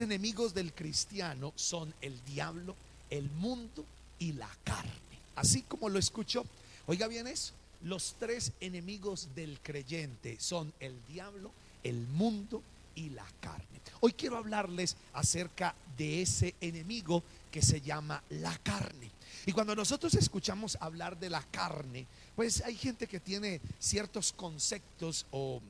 Enemigos del cristiano son el diablo, el mundo y la carne. Así como lo escuchó, oiga bien eso. Los tres enemigos del creyente son el diablo, el mundo y la carne. Hoy quiero hablarles acerca de ese enemigo que se llama la carne. Y cuando nosotros escuchamos hablar de la carne, pues hay gente que tiene ciertos conceptos o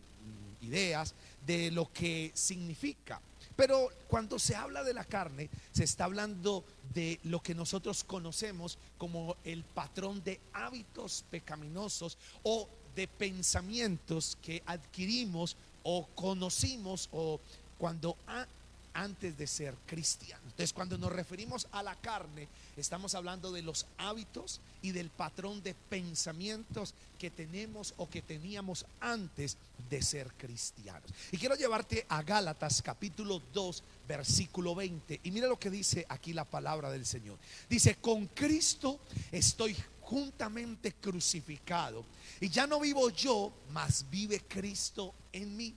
ideas de lo que significa. Pero cuando se habla de la carne, se está hablando de lo que nosotros conocemos como el patrón de hábitos pecaminosos o de pensamientos que adquirimos o conocimos o cuando antes de ser cristianos. Entonces, cuando nos referimos a la carne, estamos hablando de los hábitos y del patrón de pensamientos que tenemos o que teníamos antes de ser cristianos. Y quiero llevarte a Gálatas capítulo 2 versículo 20. Y mira lo que dice aquí la palabra del Señor. Dice: con Cristo estoy juntamente crucificado, y ya no vivo yo, mas vive Cristo en mí.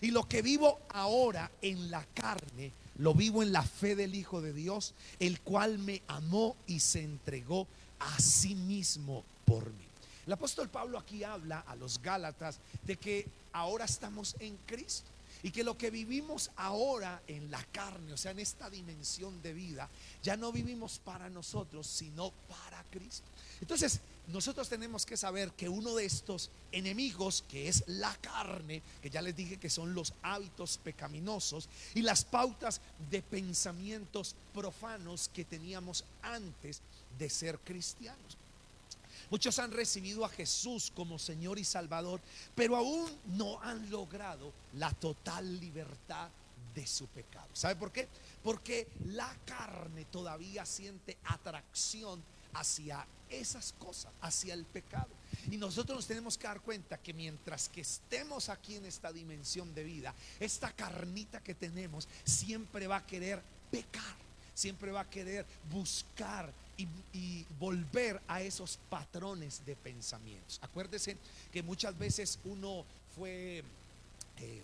Y lo que vivo ahora en la carne, lo vivo en la fe del Hijo de Dios, el cual me amó y se entregó a sí mismo por mí. El apóstol Pablo aquí habla a los Gálatas de que ahora estamos en Cristo y que lo que vivimos ahora en la carne, o sea, en esta dimensión de vida, ya no vivimos para nosotros, sino para Cristo. Entonces, nosotros tenemos que saber que uno de estos enemigos, que es la carne, que ya les dije que son los hábitos pecaminosos y las pautas de pensamientos profanos que teníamos antes de ser cristianos. Muchos han recibido a Jesús como Señor y Salvador, pero aún no han logrado la total libertad de su pecado. ¿Sabe por qué? Porque la carne todavía siente atracción hacia esas cosas, hacia el pecado. Y nosotros nos tenemos que dar cuenta que mientras que estemos aquí en esta dimensión de vida, esta carnita que tenemos siempre va a querer pecar, siempre va a querer buscar y volver a esos patrones de pensamientos. Acuérdese que muchas veces uno fue,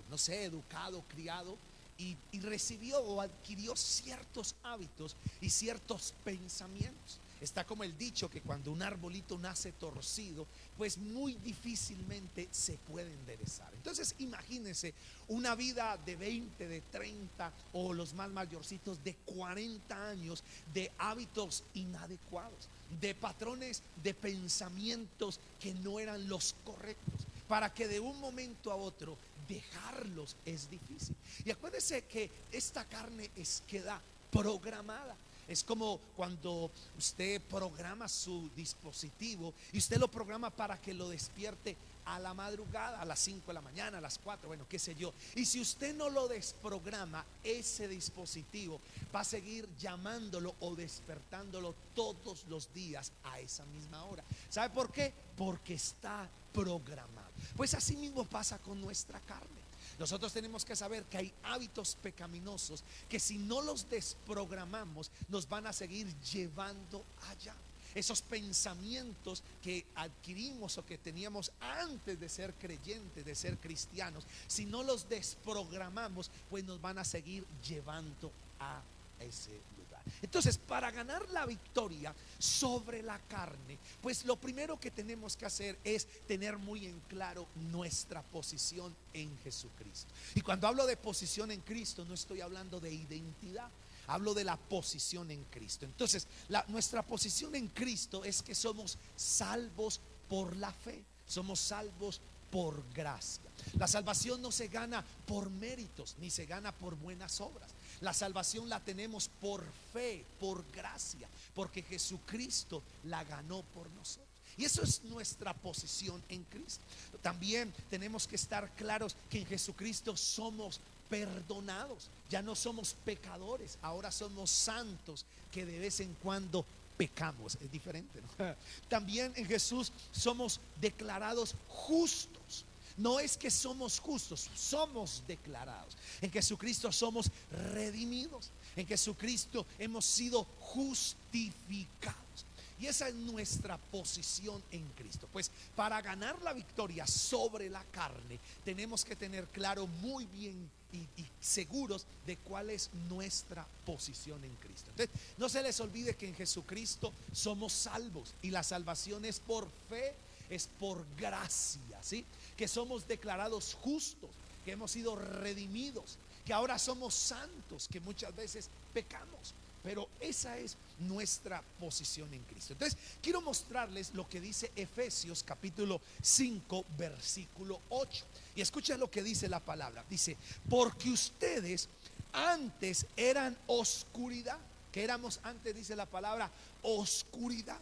no sé, educado, criado y recibió o adquirió ciertos hábitos y ciertos pensamientos. Está como el dicho que cuando un arbolito nace torcido, pues muy difícilmente se puede enderezar. Entonces imagínense una vida de 20, de 30 o los más mayorcitos de 40 años de hábitos inadecuados, de patrones de pensamientos que no eran los correctos, para que de un momento a otro dejarlos es difícil. Y acuérdese que esta carne queda programada. Es como cuando usted programa su dispositivo y usted lo programa para que lo despierte a la madrugada, a las 5 de la mañana, a las 4, bueno, qué sé yo. Y si usted no lo desprograma, ese dispositivo va a seguir llamándolo o despertándolo todos los días a esa misma hora. ¿Sabe por qué? Porque está programado. Pues así mismo pasa con nuestra carne. Nosotros tenemos que saber que hay hábitos pecaminosos que si no los desprogramamos nos van a seguir llevando allá. Esos pensamientos que adquirimos o que teníamos antes de ser creyentes, de ser cristianos, si no los desprogramamos, pues nos van a seguir llevando a ese lugar. Entonces, para ganar la victoria sobre la carne, pues lo primero que tenemos que hacer es tener muy en claro nuestra posición en Jesucristo. Y cuando hablo de posición en Cristo, no estoy hablando de identidad, hablo de la posición en Cristo. Entonces, nuestra posición en Cristo es que somos salvos por la fe, somos salvos por gracia. La salvación no se gana por méritos, ni se gana por buenas obras. La salvación la tenemos por fe, por gracia, porque Jesucristo la ganó por nosotros. Y eso es nuestra posición en Cristo. También tenemos que estar claros que en Jesucristo somos perdonados. Ya no somos pecadores, ahora somos santos que de vez en cuando pecamos. Es diferente, ¿no? También en Jesús somos declarados justos. No es que somos justos, somos declarados. En Jesucristo somos redimidos. En Jesucristo hemos sido justificados. Y esa es nuestra posición en Cristo. Pues para ganar la victoria sobre la carne tenemos que tener claro muy bien y seguros de cuál es nuestra posición en Cristo. Entonces, no se les olvide que en Jesucristo somos salvos y la salvación es por fe, es por gracia, ¿sí? Que somos declarados justos, que hemos sido redimidos, que ahora somos santos, que muchas veces pecamos. Pero esa es nuestra posición en Cristo. Entonces, quiero mostrarles lo que dice Efesios capítulo 5, versículo 8. Y escucha lo que dice la palabra. Dice, porque ustedes antes eran oscuridad. Que éramos antes, dice la palabra, oscuridad.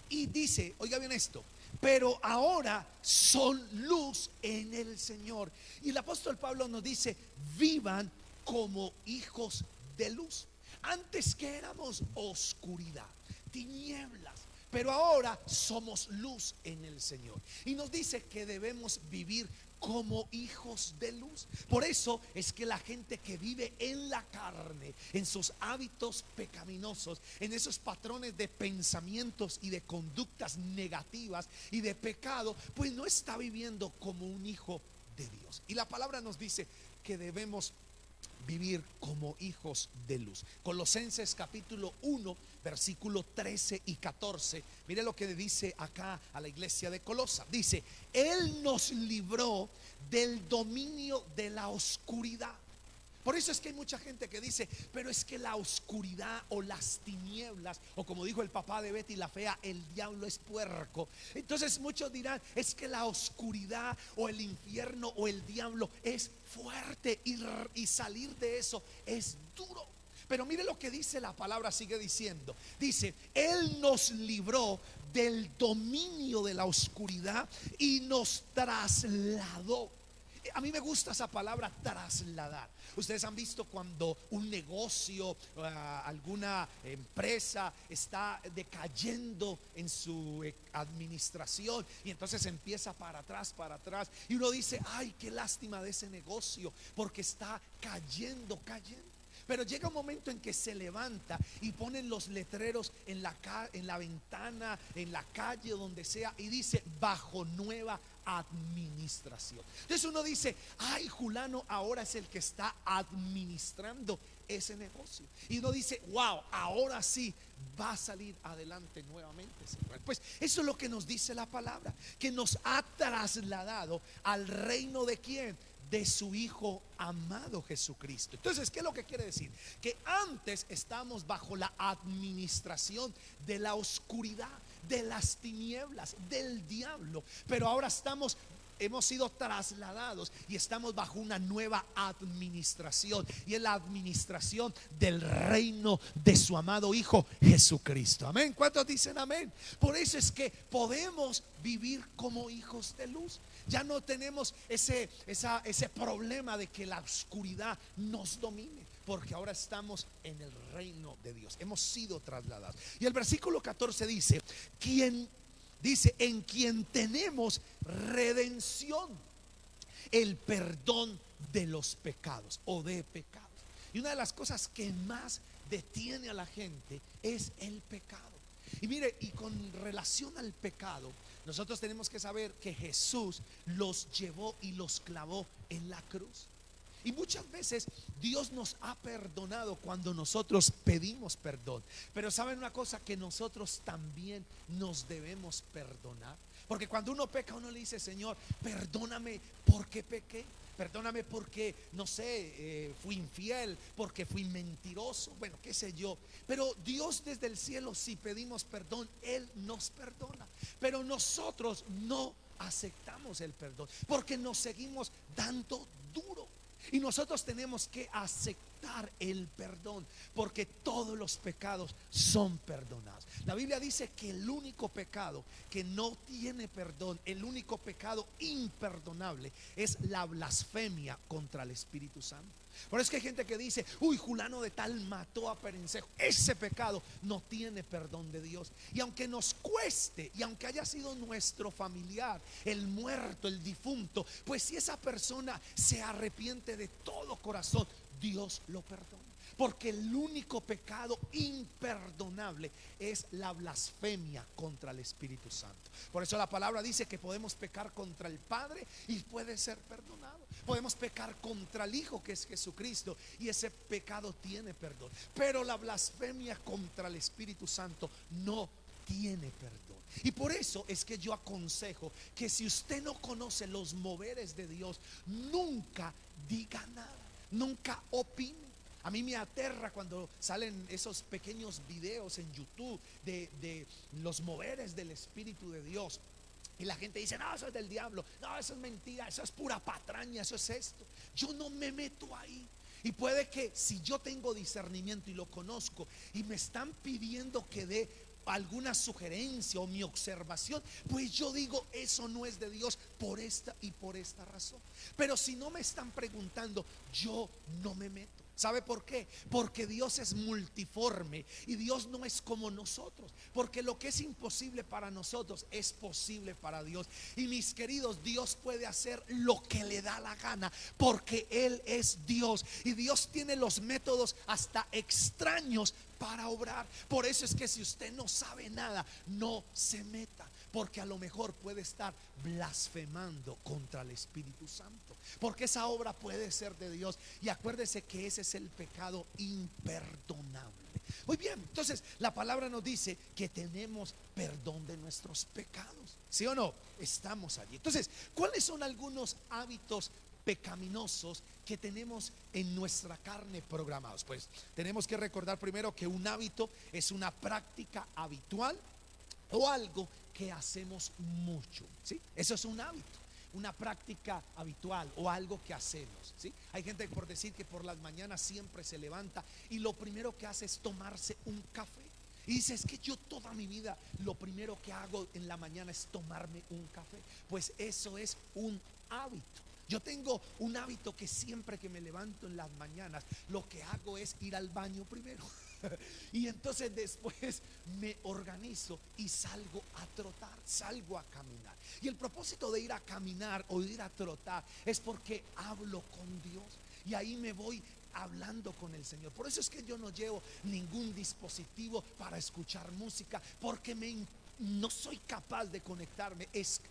Y dice, oiga bien esto, pero ahora son luz en el Señor. Y el apóstol Pablo nos dice, vivan como hijos de luz. Antes que éramos oscuridad, tinieblas, pero ahora somos luz en el Señor. Y nos dice que debemos vivir como hijos de luz. Por eso es que la gente que vive en la carne, en sus hábitos pecaminosos, en esos patrones de pensamientos y de conductas negativas y de pecado, pues no está viviendo como un hijo de Dios. Y la palabra nos dice que debemos vivir como hijos de luz. Colosenses capítulo 1, versículo 13 y 14. Mire lo que dice acá a la iglesia de Colosa. Dice, Él nos libró del dominio de la oscuridad. Por eso es que hay mucha gente que dice, pero es que la oscuridad o las tinieblas, o como dijo el papá de Betty la Fea, el diablo es puerco. Entonces muchos dirán, es que la oscuridad o el infierno o el diablo es fuerte y salir de eso es duro. Pero mire lo que dice la palabra, sigue diciendo. Dice, Él nos libró del dominio de la oscuridad y nos trasladó. A mí me gusta esa palabra, trasladar. Ustedes han visto cuando un negocio, alguna empresa está decayendo en su administración y entonces empieza para atrás y uno dice, ay, qué lástima de ese negocio porque está cayendo. Pero llega un momento en que se levanta y ponen los letreros en la ventana, en la calle, donde sea, y dice, bajo nueva administración. Entonces uno dice, ay, Julano ahora es el que está administrando ese negocio. Y uno dice, wow, ahora sí va a salir adelante nuevamente. Pues eso es lo que nos dice la palabra, que nos ha trasladado al reino de ¿quién? De su Hijo amado Jesucristo. Entonces, ¿qué es lo que quiere decir? Que antes estábamos bajo la administración de la oscuridad, de las tinieblas, del diablo, pero ahora hemos sido trasladados y estamos bajo una nueva administración, y es la administración del reino de su amado Hijo Jesucristo. Amén. ¿Cuántos dicen amén? Por eso es que podemos vivir como hijos de luz. Ya no tenemos ese problema de que la oscuridad nos domine, porque ahora estamos en el reino de Dios. Hemos sido trasladados. Y el versículo 14 dice, en quien tenemos redención, el perdón de los pecados o de pecados. Y una de las cosas que más detiene a la gente es el pecado. Y mire, y con relación al pecado, nosotros tenemos que saber que Jesús los llevó y los clavó en la cruz. Y muchas veces Dios nos ha perdonado cuando nosotros pedimos perdón. Pero ¿saben una cosa? Que nosotros también nos debemos perdonar. Porque cuando uno peca, uno le dice, Señor, perdóname porque pequé. Perdóname porque, no sé, fui infiel, porque fui mentiroso, bueno, qué sé yo. Pero Dios desde el cielo, si pedimos perdón, Él nos perdona. Pero nosotros no aceptamos el perdón porque nos seguimos dando duro. Y nosotros tenemos que aceptar el perdón, porque todos los pecados son perdonados. La Biblia dice que el único pecado que no tiene perdón, el único pecado imperdonable, es la blasfemia contra el Espíritu Santo. Por eso es que hay gente que dice, uy, Julano de tal mató a Perencejo. Ese pecado no tiene perdón de Dios. Y aunque nos cueste, y aunque haya sido nuestro familiar, el muerto, el difunto, pues si esa persona se arrepiente de todo corazón, Dios lo perdona. Porque el único pecado imperdonable es la blasfemia contra el Espíritu Santo. Por eso la palabra dice que podemos pecar contra el Padre y puede ser perdonado. Podemos pecar contra el Hijo, que es Jesucristo, y ese pecado tiene perdón. Pero la blasfemia contra el Espíritu Santo no tiene perdón. Y por eso es que yo aconsejo que si usted no conoce los moveres de Dios, nunca diga nada, nunca opine. A mí me aterra cuando salen esos pequeños videos en YouTube de los moveres del Espíritu de Dios. Y la gente dice, no, eso es del diablo, no, eso es mentira, eso es pura patraña, eso es esto. Yo no me meto ahí. Y puede que si yo tengo discernimiento y lo conozco y me están pidiendo que dé alguna sugerencia o mi observación, pues yo digo, eso no es de Dios por esta y por esta razón. Pero si no me están preguntando, yo no me meto. ¿Sabe por qué? Porque Dios es multiforme y Dios no es como nosotros. Porque lo que es imposible para nosotros es posible para Dios. Y mis queridos, Dios puede hacer lo que le da la gana porque Él es Dios. Y Dios tiene los métodos hasta extraños para obrar. Por eso es que si usted no sabe nada, no se meta. Porque a lo mejor puede estar blasfemando contra el Espíritu Santo. Porque esa obra puede ser de Dios. Y acuérdese que ese es el pecado imperdonable. Muy bien, entonces la palabra nos dice que tenemos perdón de nuestros pecados. ¿Sí o no? Estamos allí. Entonces, ¿cuáles son algunos hábitos pecaminosos que tenemos en nuestra carne programados? Pues tenemos que recordar primero que un hábito es una práctica habitual o algo que hacemos mucho, ¿sí? Eso es un hábito, una práctica habitual o algo que hacemos, ¿sí? Hay gente por decir que por las mañanas siempre se levanta y lo primero que hace es tomarse un café. Y dice, es que yo toda mi vida lo primero que hago en la mañana es tomarme un café. Pues eso es un hábito. Yo tengo un hábito que siempre que me levanto en las mañanas, lo que hago es ir al baño primero. Y entonces después me organizo y salgo a trotar, salgo a caminar. Y el propósito de ir a caminar o de ir a trotar es porque hablo con Dios. Y ahí me voy hablando con el Señor. Por eso es que yo no llevo ningún dispositivo para escuchar música, porque no soy capaz de conectarme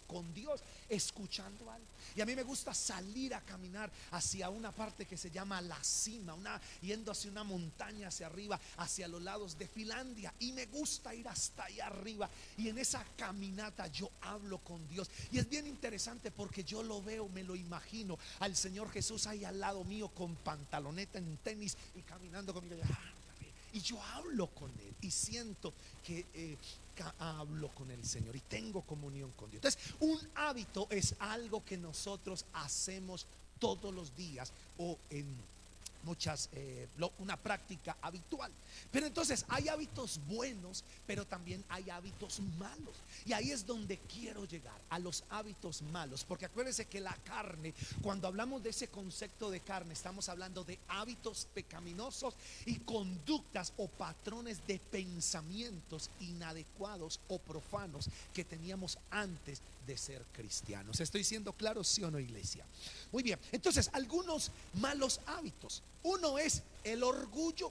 con Dios escuchando algo. Y a mí me gusta salir a caminar hacia una parte que se llama la cima, yendo hacia una montaña hacia arriba, hacia los lados de Finlandia. Y me gusta ir hasta allá arriba. Y en esa caminata yo hablo con Dios. Y es bien interesante porque yo lo veo, me lo imagino al Señor Jesús ahí al lado mío con pantaloneta en tenis y caminando conmigo. Y yo hablo con Él y siento que hablo con el Señor y tengo comunión con Dios. Entonces, un hábito es algo que nosotros hacemos todos los días o en una práctica habitual. Pero entonces hay hábitos buenos, pero también hay hábitos malos. Y ahí es donde quiero llegar, a los hábitos malos. Porque acuérdense que la carne, cuando hablamos de ese concepto de carne, estamos hablando de hábitos pecaminosos y conductas o patrones de pensamientos inadecuados o profanos que teníamos antes de ser cristianos. ¿Estoy siendo claro, sí o no, iglesia? Muy bien, entonces algunos malos hábitos. Uno es el orgullo.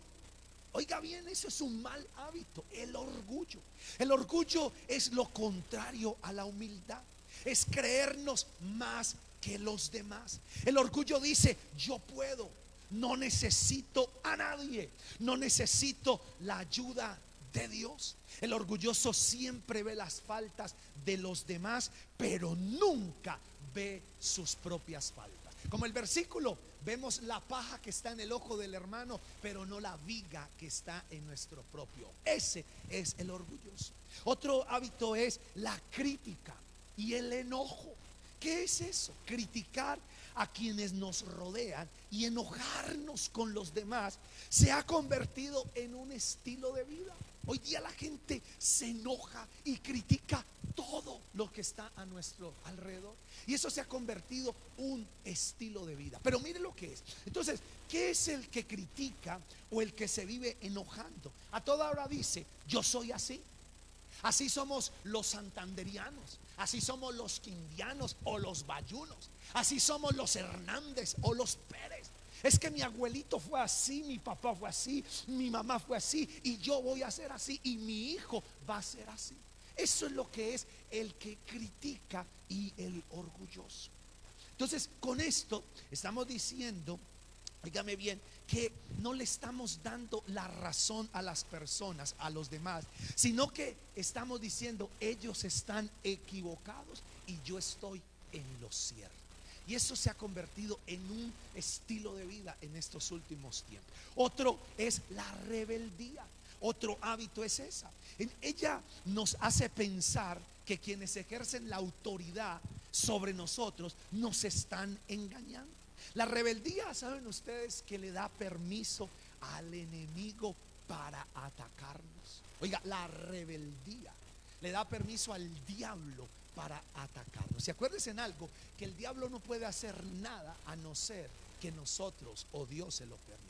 Oiga bien, eso es un mal hábito, el orgullo. El orgullo es lo contrario a la humildad. Es creernos más que los demás. El orgullo dice, yo puedo, no necesito a nadie, no necesito la ayuda de Dios. El orgulloso siempre ve las faltas de los demás, pero nunca ve sus propias faltas. Como el versículo, vemos la paja que está en el ojo del hermano, pero no la viga que está en nuestro propio. Ese es el orgulloso. Otro hábito es la crítica y el enojo. ¿Qué es eso? Criticar a quienes nos rodean y enojarnos con los demás se ha convertido en un estilo de vida. Hoy día la gente se enoja y critica todo lo que está a nuestro alrededor. Y eso se ha convertido en un estilo de vida. Pero mire lo que es. Entonces, ¿qué es el que critica o el que se vive enojando? A toda hora dice, yo soy así. Así somos los santanderianos, así somos los quindianos o los bayunos, así somos los Hernández o los Pérez. Es que mi abuelito fue así, mi papá fue así, mi mamá fue así, y yo voy a ser así, y mi hijo va a ser así. Eso es lo que es el que critica y el orgulloso. Entonces, con esto estamos diciendo, dígame bien, que no le estamos dando la razón a las personas, a los demás, sino que estamos diciendo, ellos están equivocados y yo estoy en lo cierto. Y eso se ha convertido en un estilo de vida en estos últimos tiempos. Otro es la rebeldía. Otro hábito es esa. Ella nos hace pensar que quienes ejercen la autoridad sobre nosotros nos están engañando. La rebeldía, saben ustedes, que le da permiso al enemigo para atacarnos. Oiga, la rebeldía le da permiso al diablo para atacarnos. Y acuérdense en algo, que el diablo no puede hacer nada a no ser que nosotros o Dios se lo permita.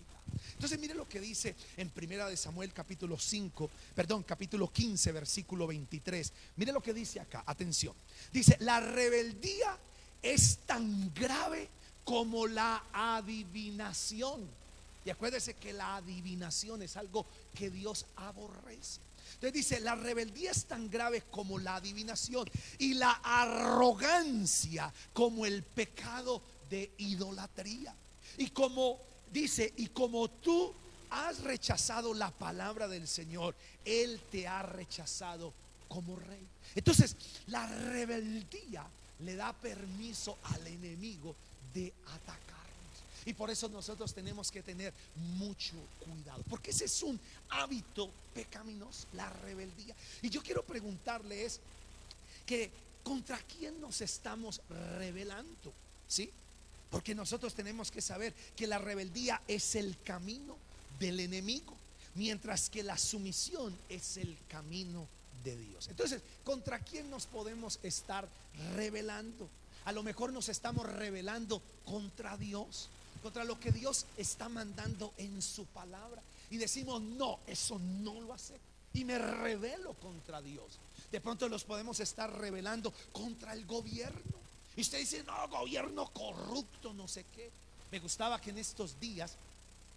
Entonces mire lo que dice en Primera de Samuel capítulo 15 versículo 23. Mire lo que dice acá, atención. Dice, la rebeldía es tan grave como la adivinación. Y acuérdese que la adivinación es algo que Dios aborrece. Entonces dice, la rebeldía es tan grave como la adivinación, y la arrogancia como el pecado de idolatría. Y como dice, y como tú has rechazado la palabra del Señor, Él te ha rechazado como rey. Entonces, la rebeldía le da permiso al enemigo de atacarnos. Y por eso nosotros tenemos que tener mucho cuidado, porque ese es un hábito pecaminoso, la rebeldía. Y yo quiero preguntarles que contra quién nos estamos rebelando, ¿sí? Porque nosotros tenemos que saber que la rebeldía es el camino del enemigo, mientras que la sumisión es el camino de Dios. Entonces, ¿contra quién nos podemos estar rebelando? A lo mejor nos estamos rebelando contra Dios, contra lo que Dios está mandando en su palabra, y decimos, no, eso no lo acepto, y me rebelo contra Dios. De pronto los podemos estar rebelando contra el gobierno, y usted dice, no, gobierno corrupto, no sé qué. Me gustaba que en estos días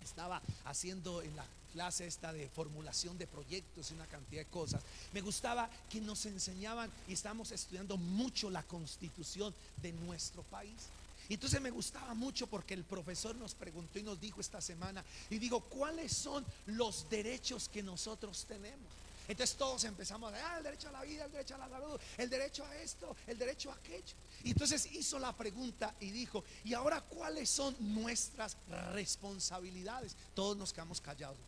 estaba haciendo en la clase esta de formulación de proyectos y una cantidad de cosas. Me gustaba que nos enseñaban, y estamos estudiando mucho la constitución de nuestro país. Y entonces me gustaba mucho porque el profesor nos preguntó y nos dijo esta semana, y digo, ¿cuáles son los derechos que nosotros tenemos? Entonces todos empezamos a el derecho a la vida, el derecho a la salud, el derecho a esto, el derecho a aquello. Y entonces hizo la pregunta y dijo, ¿y ahora cuáles son nuestras responsabilidades? Todos nos quedamos callados.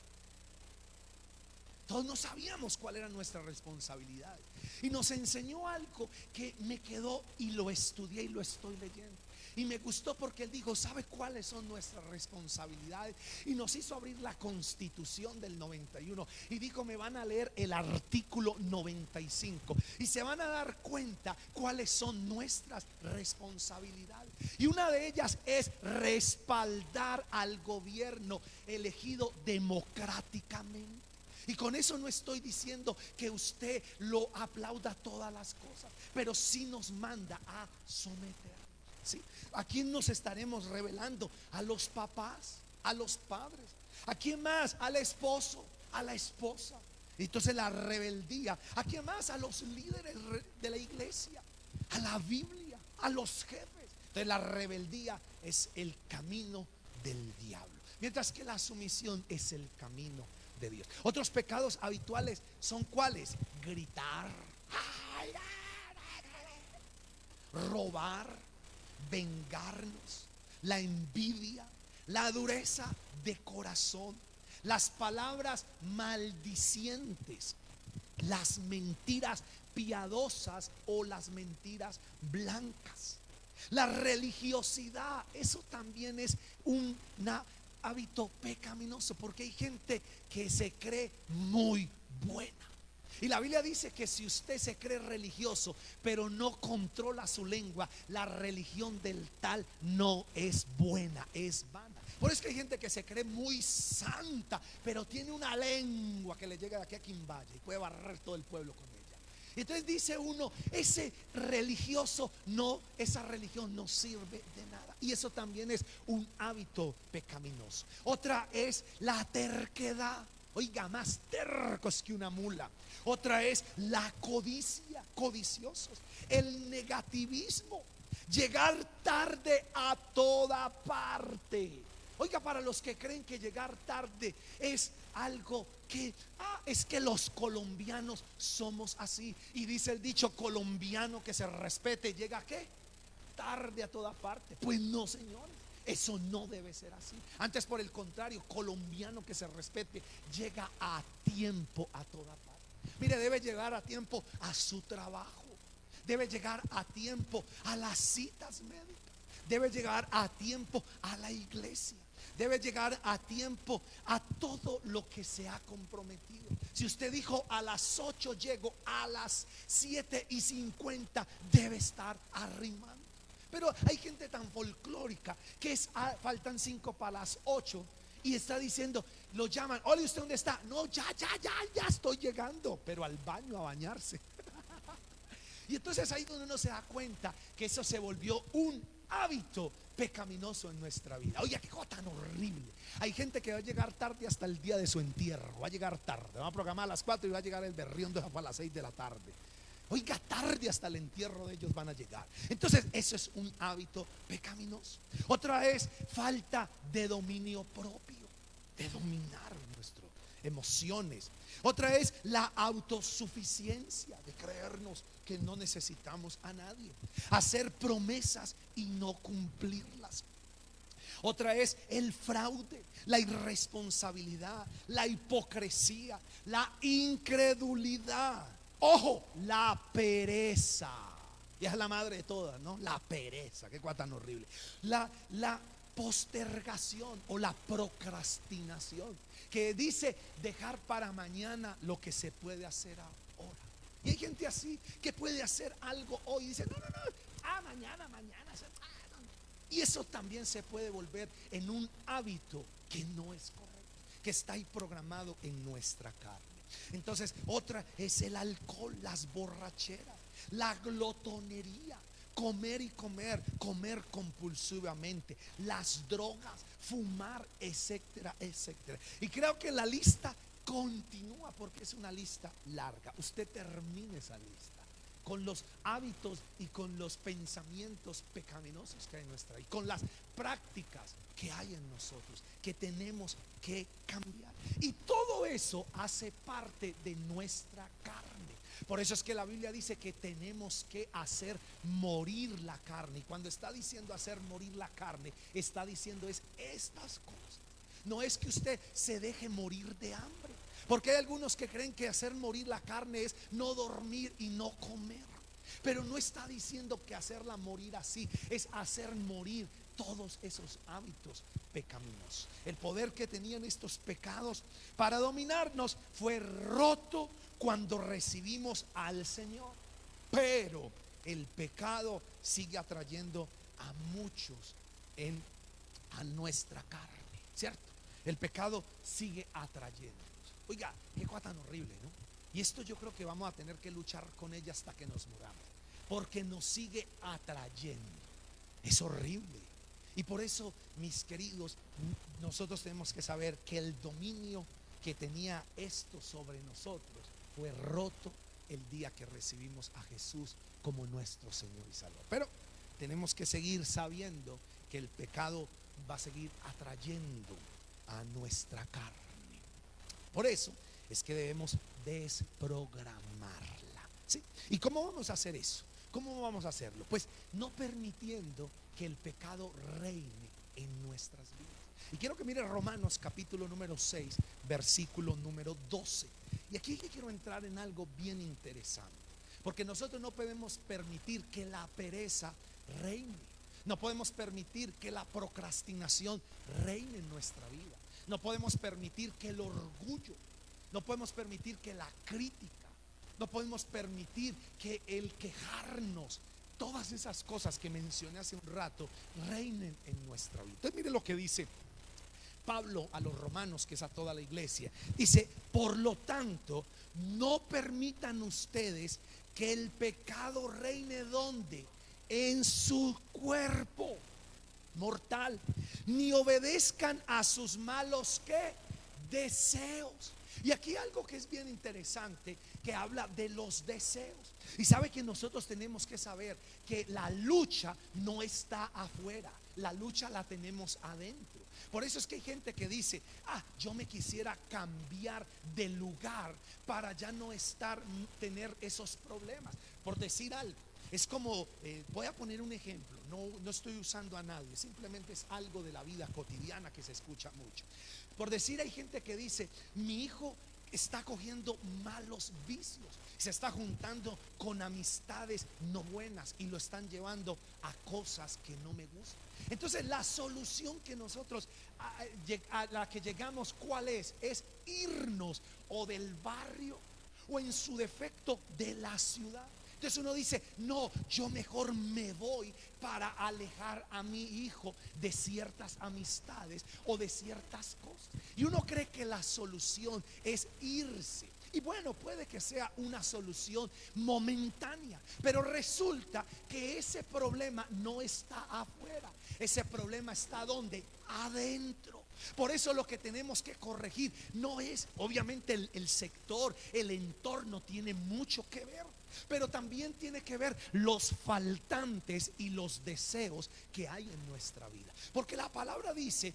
Todos no sabíamos cuál era nuestra responsabilidad. Y nos enseñó algo que me quedó, y lo estudié y lo estoy leyendo. Y me gustó porque él dijo, ¿sabe cuáles son nuestras responsabilidades? Y nos hizo abrir la Constitución del 91 y dijo, me van a leer el artículo 95 y se van a dar cuenta cuáles son nuestras responsabilidades. Y una de ellas es respaldar al gobierno elegido democráticamente. Y con eso no estoy diciendo que usted lo aplauda todas las cosas, pero sí nos manda a someter. ¿Sí? ¿A quién nos estaremos revelando? A los papás, a los padres. ¿A quién más? Al esposo, a la esposa. Entonces la rebeldía. ¿A quién más? A los líderes de la iglesia, a la Biblia, a los jefes. Entonces la rebeldía es el camino del diablo, mientras que la sumisión es el camino de Dios. Otros pecados habituales son ¿cuáles? Gritar, robar, vengarnos, la envidia, la dureza de corazón, las palabras maldicientes, las mentiras piadosas o las mentiras blancas, la religiosidad. Eso también es un hábito pecaminoso, porque hay gente que se cree muy buena. Y la Biblia dice que si usted se cree religioso pero no controla su lengua, la religión del tal no es buena, es vana. Por eso es que hay gente que se cree muy santa, pero tiene una lengua que le llega de aquí a Quimbaye y puede barrer todo el pueblo con ella. Y entonces dice uno, ese religioso no, esa religión no sirve de nada. Y eso también es un hábito pecaminoso. Otra es la terquedad. Oiga, más tercos que una mula. Otra es la codicia, codiciosos. El negativismo, llegar tarde a toda parte. Oiga, para los que creen que llegar tarde es algo que, es que los colombianos somos así. Y dice el dicho, colombiano que se respete, ¿llega a qué? Tarde a toda parte. Pues no, señores, eso no debe ser así. Antes, por el contrario, colombiano que se respete, llega a tiempo a toda parte. Mire, debe llegar a tiempo a su trabajo. Debe llegar a tiempo a las citas médicas. Debe llegar a tiempo a la iglesia. Debe llegar a tiempo a todo lo que se ha comprometido. Si usted dijo a las 8 llego, a las 7:50 debe estar arrimando. Pero hay gente tan folclórica que faltan 5 para las 8 y está diciendo, lo llaman, oye, ¿usted dónde está? No, ya estoy llegando, pero al baño a bañarse. Y entonces ahí donde uno se da cuenta que eso se volvió un hábito pecaminoso en nuestra vida. Oye, qué cosa tan horrible. Hay gente que va a llegar tarde hasta el día de su entierro. Va a llegar tarde, va a programar a las 4 y va a llegar el berriondo a las 6 de la tarde. Oiga, tarde hasta el entierro de ellos van a llegar. Entonces eso es un hábito pecaminoso. Otra es falta de dominio propio, de dominar nuestras emociones. Otra es la autosuficiencia, de creernos que no necesitamos a nadie, hacer promesas y no cumplirlas. Otra es el fraude, la irresponsabilidad, la hipocresía, la incredulidad. Ojo, la pereza. Y es la madre de todas, ¿no? La pereza, qué cosa tan horrible. La postergación o la procrastinación, que dice dejar para mañana lo que se puede hacer ahora. Y hay gente así que puede hacer algo hoy y dice, no, mañana. Y eso también se puede volver en un hábito que no es correcto, que está ahí programado en nuestra carne. Entonces, otra es el alcohol, las borracheras, la glotonería, comer y comer compulsivamente, las drogas, fumar, etcétera. Y creo que la lista continúa porque es una lista larga. Usted termine esa lista con los hábitos y con los pensamientos pecaminosos que hay en nuestra vida, y con las prácticas que hay en nosotros, que tenemos que cambiar. Y todo eso hace parte de nuestra carne. Por eso es que la Biblia dice que tenemos que hacer morir la carne. Y cuando está diciendo hacer morir la carne, está diciendo es estas cosas. No es que usted se deje morir de hambre, porque hay algunos que creen que hacer morir la carne es no dormir y no comer. Pero no está diciendo que hacerla morir así, es hacer morir todos esos hábitos pecaminosos. El poder que tenían estos pecados para dominarnos fue roto cuando recibimos al Señor. Pero el pecado sigue atrayendo a muchos a nuestra carne, ¿cierto? El pecado sigue atrayendo. Oiga, qué cosa tan horrible, ¿no? Y esto yo creo que vamos a tener que luchar con ella hasta que nos muramos, porque nos sigue atrayendo. Es horrible. Y por eso, mis queridos, nosotros tenemos que saber que el dominio que tenía esto sobre nosotros fue roto el día que recibimos a Jesús como nuestro Señor y Salvador. Pero tenemos que seguir sabiendo que el pecado va a seguir atrayendo a nuestra carne. Por eso es que debemos desprogramarla, ¿sí? ¿Y cómo vamos a hacer eso? ¿Cómo vamos a hacerlo? Pues no permitiendo que el pecado reine en nuestras vidas. Y quiero que mire Romanos capítulo número 6, versículo número 12. Y aquí quiero entrar en algo bien interesante, porque nosotros no podemos permitir que la pereza reine. No podemos permitir que la procrastinación reine en nuestra vida. No podemos permitir que el orgullo, no podemos permitir que la crítica, no podemos permitir que el quejarnos, todas esas cosas que mencioné hace un rato, reinen en nuestra vida. Entonces mire lo que dice Pablo a los romanos, que es a toda la iglesia, dice: por lo tanto, no permitan ustedes que el pecado reine, ¿donde? En su cuerpo mortal, ni obedezcan a sus malos, ¿qué? Deseos. Y aquí algo que es bien interesante, que habla de los deseos. Y sabe que nosotros tenemos que saber que la lucha no está afuera, la lucha la tenemos adentro. Por eso es que hay gente que dice: yo me quisiera cambiar de lugar para ya no tener esos problemas. Por decir algo, es como, voy a poner un ejemplo, no estoy usando a nadie, simplemente es algo de la vida cotidiana que se escucha mucho. Por decir, hay gente que dice: mi hijo está cogiendo malos vicios, se está juntando con amistades no buenas y lo están llevando a cosas que no me gustan. Entonces la solución que nosotros a la que llegamos, ¿cuál es? Es irnos o del barrio o en su defecto de la ciudad. Entonces uno dice: no, yo mejor me voy para alejar a mi hijo de ciertas amistades o de ciertas cosas. Y uno cree que la solución es irse. Y bueno, puede que sea una solución momentánea, pero resulta que ese problema no está afuera. Ese problema está ¿dónde? Adentro. Por eso lo que tenemos que corregir no es, obviamente el sector, el entorno tiene mucho que ver, pero también tiene que ver los faltantes y los deseos que hay en nuestra vida. Porque la palabra dice: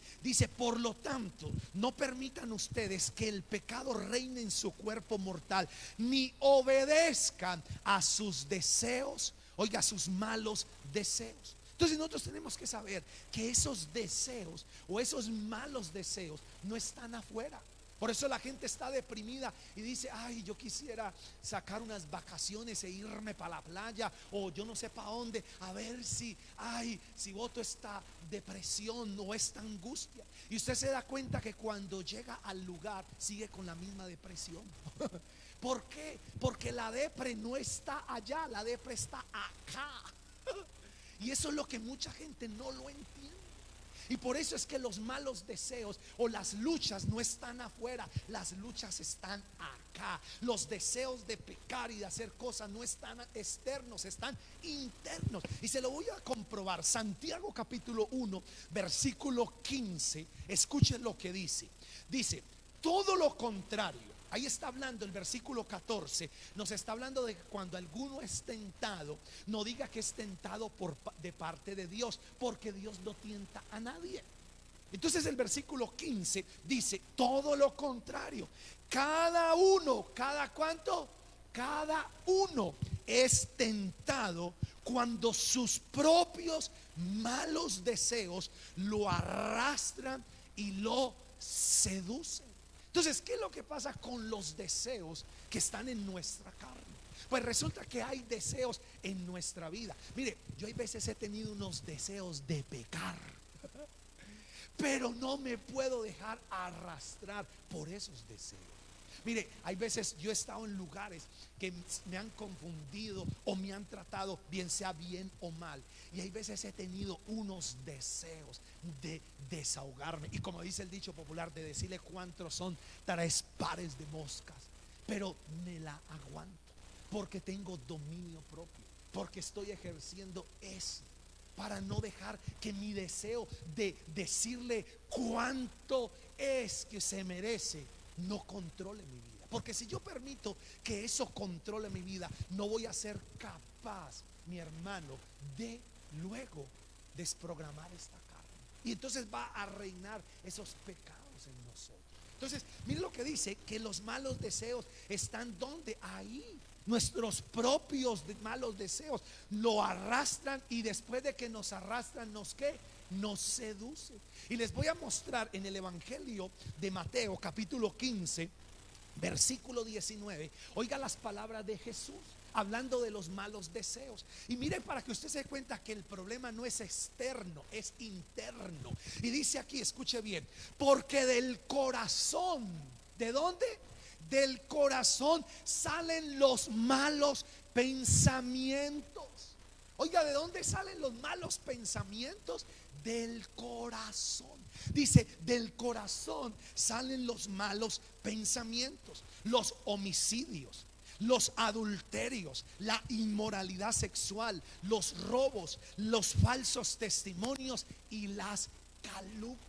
por lo tanto, no permitan ustedes que el pecado reine en su cuerpo mortal, ni obedezcan a sus deseos, oiga, sus malos deseos. Entonces nosotros tenemos que saber que esos deseos o esos malos deseos no están afuera. Por eso la gente está deprimida y dice: ay, yo quisiera sacar unas vacaciones e irme para la playa, o yo no sé para dónde, a ver si boto esta depresión o esta angustia. Y usted se da cuenta que cuando llega al lugar sigue con la misma depresión. ¿Por qué? Porque la depre no está allá, la depre está acá. Y eso es lo que mucha gente no lo entiende. Y por eso es que los malos deseos o las luchas no están afuera, las luchas están acá. Los deseos de pecar y de hacer cosas no están externos, están internos. Y se lo voy a comprobar. Santiago capítulo 1 versículo 15. Escuchen lo que dice. Dice: todo lo contrario. Ahí está hablando el versículo 14. Nos está hablando de que cuando alguno es tentado, no diga que es tentado de parte de Dios, porque Dios no tienta a nadie. Entonces el versículo 15 dice: todo lo contrario, cada uno, ¿cada cuánto? Cada uno es tentado cuando sus propios malos deseos lo arrastran y lo seducen. Entonces, ¿qué es lo que pasa con los deseos que están en nuestra carne? Pues resulta que hay deseos en nuestra vida. Mire, yo hay veces he tenido unos deseos de pecar, pero no me puedo dejar arrastrar por esos deseos. Mire, hay veces yo he estado en lugares que me han confundido o me han tratado, bien sea bien o mal, y hay veces he tenido unos deseos de desahogarme, y como dice el dicho popular, de decirle cuántos son 3 pares de moscas, pero me la aguanto porque tengo dominio propio, porque estoy ejerciendo eso, para no dejar que mi deseo de decirle cuánto es que se merece no controle mi vida. Porque si yo permito que eso controle mi vida, no voy a ser capaz, mi hermano, de luego desprogramar esta carne. Y entonces va a reinar esos pecados en nosotros. Entonces, mire lo que dice: que los malos deseos están donde, ahí. Nuestros propios malos deseos lo arrastran, y después de que nos arrastran, ¿nos qué? Nos seduce. Y les voy a mostrar en el Evangelio de Mateo capítulo 15 versículo 19. Oiga las palabras de Jesús hablando de los malos deseos. Y mire, para que usted se dé cuenta que el problema no es externo, es interno. Y dice aquí, escuche bien: porque del corazón, ¿de dónde? Del corazón salen los malos pensamientos. Oiga, ¿de dónde salen los malos pensamientos? del corazón. Dice, del corazón salen los malos pensamientos, los homicidios, los adulterios, la inmoralidad sexual, los robos, los falsos testimonios y las calumnias.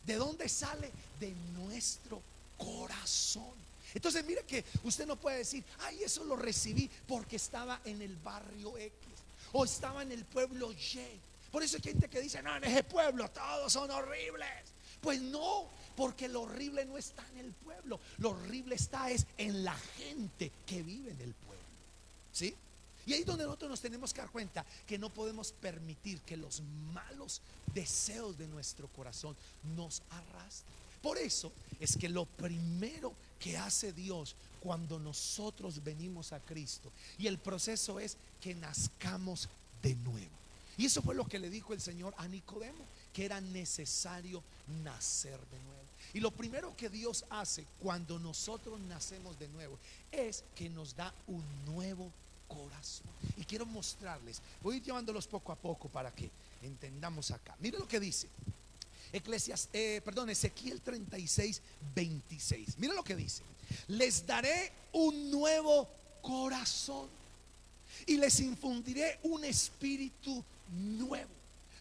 ¿De dónde sale? De nuestro corazón. Entonces mire que usted no puede decir, ay, eso lo recibí porque estaba en el barrio X o estaba en el pueblo Y. Por eso hay gente que dice, no, en ese pueblo todos son horribles. Pues no, porque lo horrible no está en el pueblo, lo horrible está es en la gente que vive en el pueblo. ¿Sí? Y ahí es donde nosotros nos tenemos que dar cuenta que no podemos permitir que los malos deseos de nuestro corazón nos arrastren. Por eso es que lo primero que hace Dios cuando nosotros venimos a Cristo, y el proceso es que nazcamos de nuevo. Y eso fue lo que le dijo el Señor a Nicodemo, que era necesario nacer de nuevo. Y lo primero que Dios hace cuando nosotros nacemos de nuevo es que nos da un nuevo corazón. Y quiero mostrarles, voy a ir llevándolos poco a poco para que entendamos acá. Mire lo que dice Ezequiel 36:26. Mire lo que dice: les daré un nuevo corazón y les infundiré un espíritu nuevo.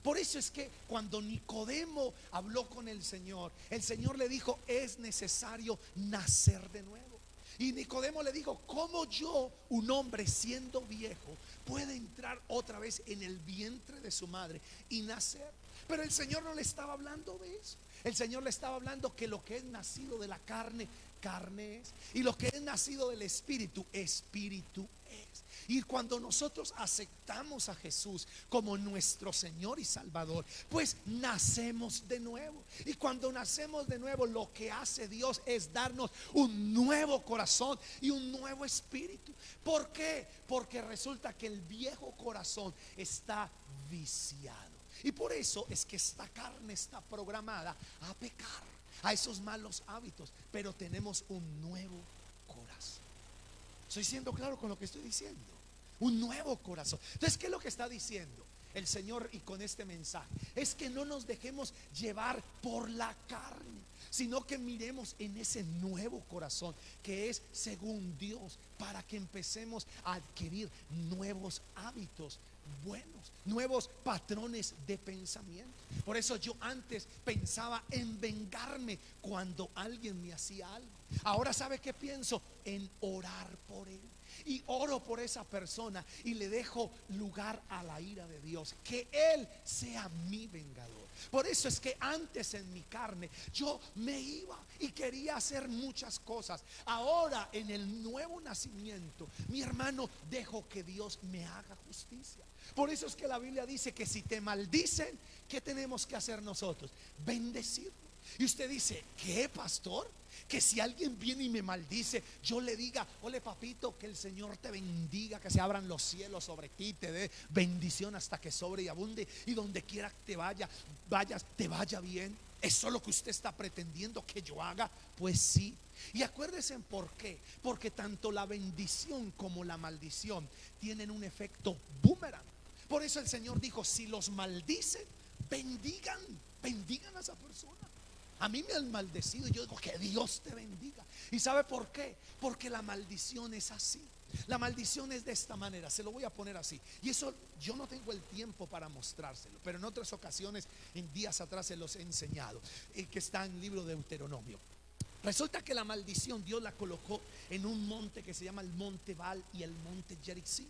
Por eso es que cuando Nicodemo habló con el Señor le dijo, es necesario nacer de nuevo. Y Nicodemo le dijo, ¿cómo yo, un hombre siendo viejo, puede entrar otra vez en el vientre de su madre y nacer? Pero el Señor no le estaba hablando de eso. El Señor le estaba hablando que lo que es nacido de la carne, carne es, y lo que es nacido del espíritu, espíritu es. Y cuando nosotros aceptamos a Jesús como nuestro Señor y Salvador, pues nacemos de nuevo. Y cuando nacemos de nuevo, lo que hace Dios es darnos un nuevo corazón y un nuevo espíritu. ¿Por qué? Porque resulta que el viejo corazón está viciado. Y por eso es que esta carne está programada a pecar, a esos malos hábitos. Pero tenemos un nuevo corazón. ¿Estoy siendo claro con lo que estoy diciendo? Un nuevo corazón. Entonces, ¿qué es lo que está diciendo el Señor y con este mensaje? Es que no nos dejemos llevar por la carne, sino que miremos en ese nuevo corazón que es según Dios, para que empecemos a adquirir nuevos hábitos buenos, nuevos patrones de pensamiento. Por eso yo antes pensaba en vengarme cuando alguien me hacía algo. Ahora, ¿sabe qué pienso? En orar por él. Y oro por esa persona y le dejo lugar a la ira de Dios, que Él sea mi vengador. Por eso es que antes en mi carne yo me iba y quería hacer muchas cosas. Ahora en el nuevo nacimiento, mi hermano, dejo que Dios me haga justicia. Por eso es que la Biblia dice que si te maldicen, ¿qué tenemos que hacer nosotros? Bendecir. Y usted dice, ¿qué, pastor? Que si alguien viene y me maldice, yo le diga, ole papito, que el Señor te bendiga, que se abran los cielos sobre ti, te dé bendición hasta que sobre y abunde, y donde quiera que te vayas, te vaya bien. ¿Eso es lo que usted está pretendiendo que yo haga? Pues sí. Y acuérdense por qué. Porque tanto la bendición como la maldición tienen un efecto boomerang. Por eso el Señor dijo, si los maldicen, bendigan a esa persona. A mí me han maldecido y yo digo, que Dios te bendiga. ¿Y sabe por qué? Porque la maldición es así. La maldición es de esta manera. Se lo voy a poner así. Y eso yo no tengo el tiempo para mostrárselo, pero en otras ocasiones, en días atrás se los he enseñado, que está en el libro de Deuteronomio. Resulta que la maldición Dios la colocó en un monte que se llama el monte Baal y el monte Jeritzim.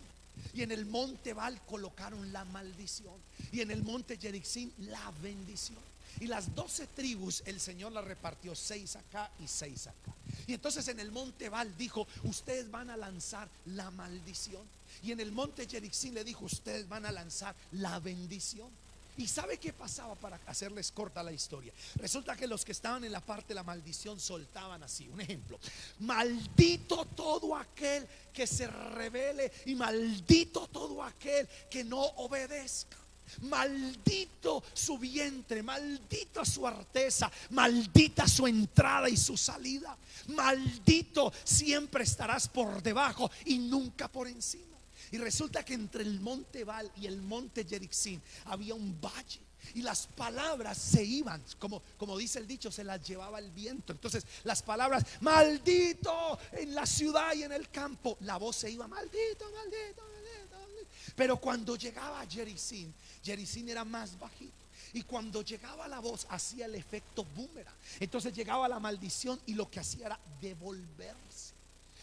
Y en el monte Baal colocaron la maldición y en el monte Jeritzim la bendición. Y las 12 tribus el Señor las repartió, 6 acá y 6 acá. Y entonces en el monte Baal dijo, ustedes van a lanzar la maldición. Y en el monte Jeritzim le dijo, ustedes van a lanzar la bendición. ¿Y sabe qué pasaba? Para hacerles corta la historia, resulta que los que estaban en la parte de la maldición soltaban así, un ejemplo: maldito todo aquel que se rebele y maldito todo aquel que no obedezca. Maldito su vientre, maldita su arteza, maldita su entrada y su salida. Maldito siempre estarás por debajo y nunca por encima. Y resulta que entre el monte Baal y el monte Jeritzim había un valle. Y las palabras se iban, como dice el dicho, se las llevaba el viento. Entonces las palabras, maldito en la ciudad y en el campo, la voz se iba, maldito, maldito, maldito, maldito. Pero cuando llegaba a Jericín, Jericín era más bajito. Y cuando llegaba la voz hacía el efecto boomerang. Entonces llegaba la maldición y lo que hacía era devolverse.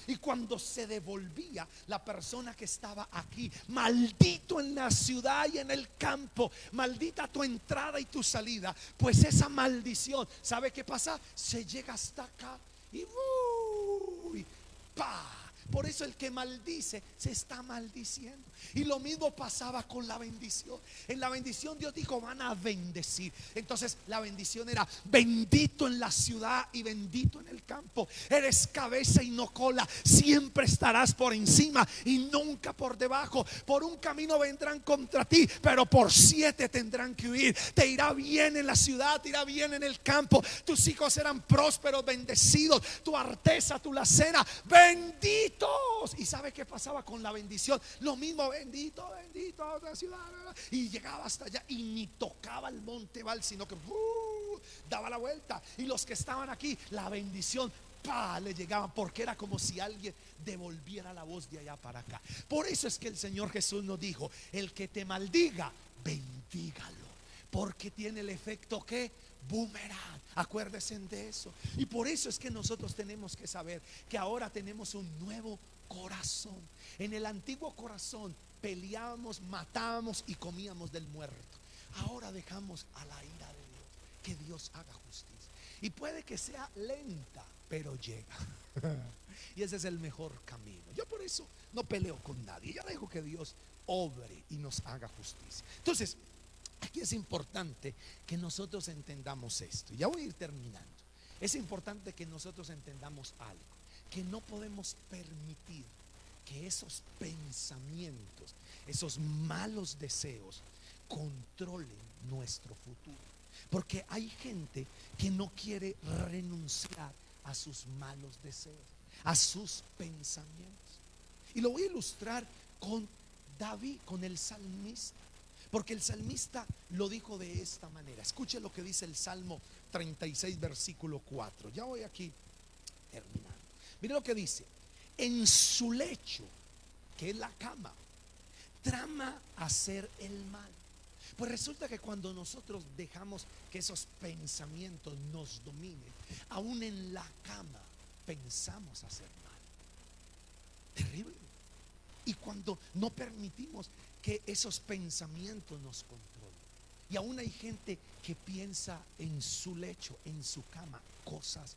Y cuando se devolvía la persona que estaba aquí, maldito en la ciudad y en el campo, maldita tu entrada y tu salida, pues esa maldición, ¿sabe qué pasa? Se llega hasta acá y uy, pa. Por eso el que maldice se está maldiciendo. Y lo mismo pasaba con la bendición. En la bendición Dios dijo, van a bendecir. Entonces la bendición era, bendito en la ciudad y bendito en el campo. Eres cabeza y no cola. Siempre estarás por encima y nunca por debajo. Por un camino vendrán contra ti, pero por 7 tendrán que huir. Te irá bien en la ciudad, te irá bien en el campo. Tus hijos serán prósperos, bendecidos. Tu arteza, tu lacena, bendito. ¿Y sabe qué pasaba con la bendición? Lo mismo, bendito, bendito la ciudad. Y llegaba hasta allá y ni tocaba el monte Val, sino que daba la vuelta. Y los que estaban aquí, la bendición le llegaban, porque era como si alguien devolviera la voz de allá para acá. Por eso es que el Señor Jesús nos dijo, el que te maldiga, bendígalo, porque tiene el efecto que boomerang. Acuérdense de eso. Y por eso es que nosotros tenemos que saber que ahora tenemos un nuevo corazón. En el antiguo corazón peleábamos, matábamos y comíamos del muerto. Ahora dejamos a la ira de Dios, que Dios haga justicia. Y puede que sea lenta, pero llega. Y ese es el mejor camino. Yo por eso no peleo con nadie. Yo dejo que Dios obre y nos haga justicia. Entonces, aquí es importante que nosotros entendamos esto. Ya voy a ir terminando. Es importante que nosotros entendamos algo, que no podemos permitir que esos pensamientos, esos malos deseos controlen nuestro futuro. Porque hay gente que no quiere renunciar a sus malos deseos, a sus pensamientos. Y lo voy a ilustrar con David, con el salmista. Porque el salmista lo dijo de esta manera. Escuche lo que dice el Salmo 36, versículo 4. Ya voy aquí terminando. Mire lo que dice. En su lecho, que es la cama, trama hacer el mal. Pues resulta que cuando nosotros dejamos que esos pensamientos nos dominen, aún en la cama pensamos hacer mal. Terrible. Y cuando no permitimos que esos pensamientos nos controlen. Y aún hay gente que piensa en su lecho, en su cama, cosas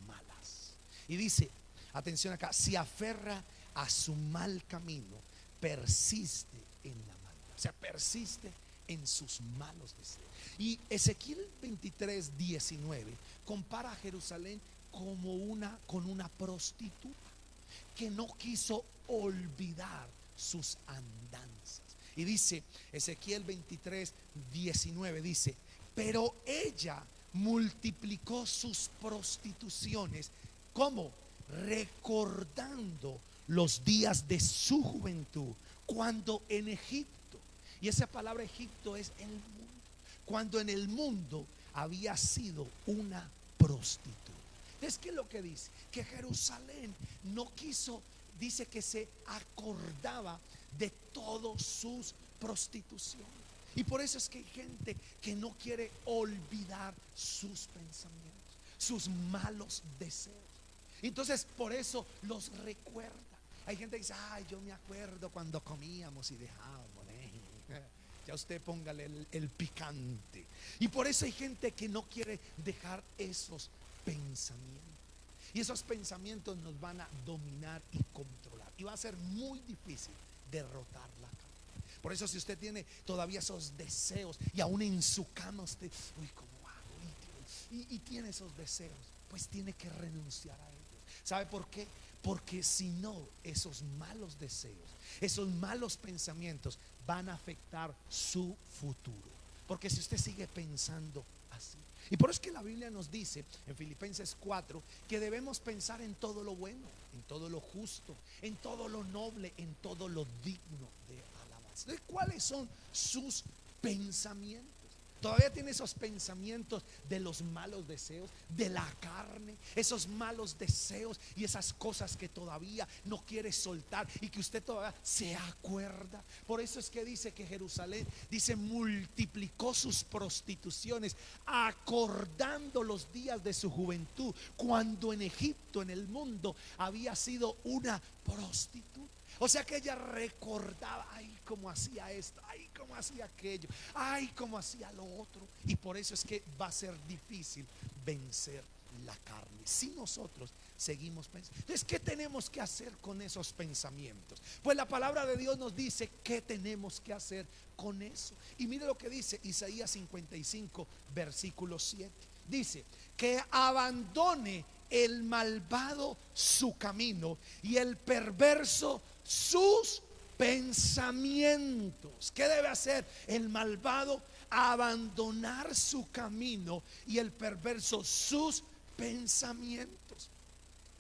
malas. Y dice, atención acá, se aferra a su mal camino, persiste en la maldad. O sea, persiste en sus malos deseos. Y Ezequiel 23, 19 compara a Jerusalén con una prostituta que no quiso olvidar sus andanzas. Y dice Ezequiel 23, 19, dice, pero ella multiplicó sus prostituciones, ¿cómo? Recordando los días de su juventud, cuando en Egipto, y esa palabra Egipto es el mundo, cuando en el mundo había sido una prostituta. Es que lo que dice, que Jerusalén no quiso, dice que se acordaba de todas sus prostituciones. Y por eso es que hay gente que no quiere olvidar sus pensamientos, sus malos deseos. Entonces por eso los recuerda. Hay gente que dice, ay, yo me acuerdo cuando comíamos y dejábamos. Ya usted póngale el picante. Y por eso hay gente que no quiere dejar esos pensamientos. Y esos pensamientos nos van a dominar y controlar. Y va a ser muy difícil derrotar la cama. Por eso si usted tiene todavía esos deseos y aún en su cama usted, uy, ¿cómo hago? Y tiene esos deseos, pues tiene que renunciar a ellos. ¿Sabe por qué? Porque si no, esos malos deseos, esos malos pensamientos van a afectar su futuro. Porque si usted sigue pensando así. Y por eso es que la Biblia nos dice en Filipenses 4 que debemos pensar en todo lo bueno, en todo lo justo, en todo lo noble, en todo lo digno de alabanza. Entonces, ¿cuáles son sus pensamientos? Todavía tiene esos pensamientos de los malos deseos, de la carne, esos malos deseos y esas cosas que todavía no quiere soltar y que usted todavía se acuerda. Por eso es que dice que Jerusalén, dice, multiplicó sus prostituciones, acordando los días de su juventud, cuando en Egipto, en el mundo, había sido una prostituta. O sea que ella recordaba, ay, cómo hacía esto, ay, cómo hacía aquello, ay, cómo hacía lo otro. Y por eso es que va a ser difícil vencer la carne si nosotros seguimos pensando. Entonces, ¿qué tenemos que hacer con esos pensamientos? Pues la palabra de Dios nos dice qué tenemos que hacer con eso. Y mire lo que dice Isaías 55, versículo 7. Dice que abandone el malvado su camino y el perverso sus pensamientos. ¿Qué debe hacer el malvado? Abandonar su camino y el perverso sus pensamientos.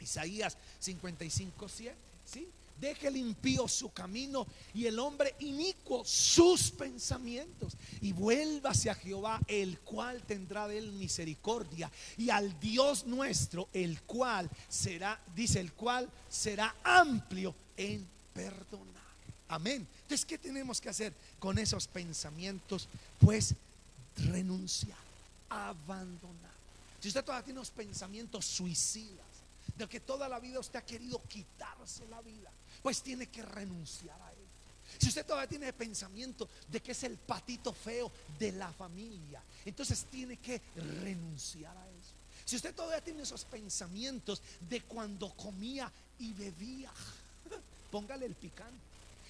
Isaías 55:7, ¿sí? Deje el impío su camino y el hombre inicuo sus pensamientos, y vuélvase a Jehová, el cual tendrá de él misericordia, y al Dios nuestro, el cual será, dice, el cual será amplio en perdonar. Amén. Entonces, ¿qué tenemos que hacer con esos pensamientos? Pues renunciar, abandonar. Si usted todavía tiene unos pensamientos suicidas, de que toda la vida usted ha querido quitarse la vida, pues tiene que renunciar a él. Si usted todavía tiene el pensamiento de que es el patito feo de la familia, entonces tiene que renunciar a eso. Si usted todavía tiene esos pensamientos de cuando comía y bebía, póngale el picante,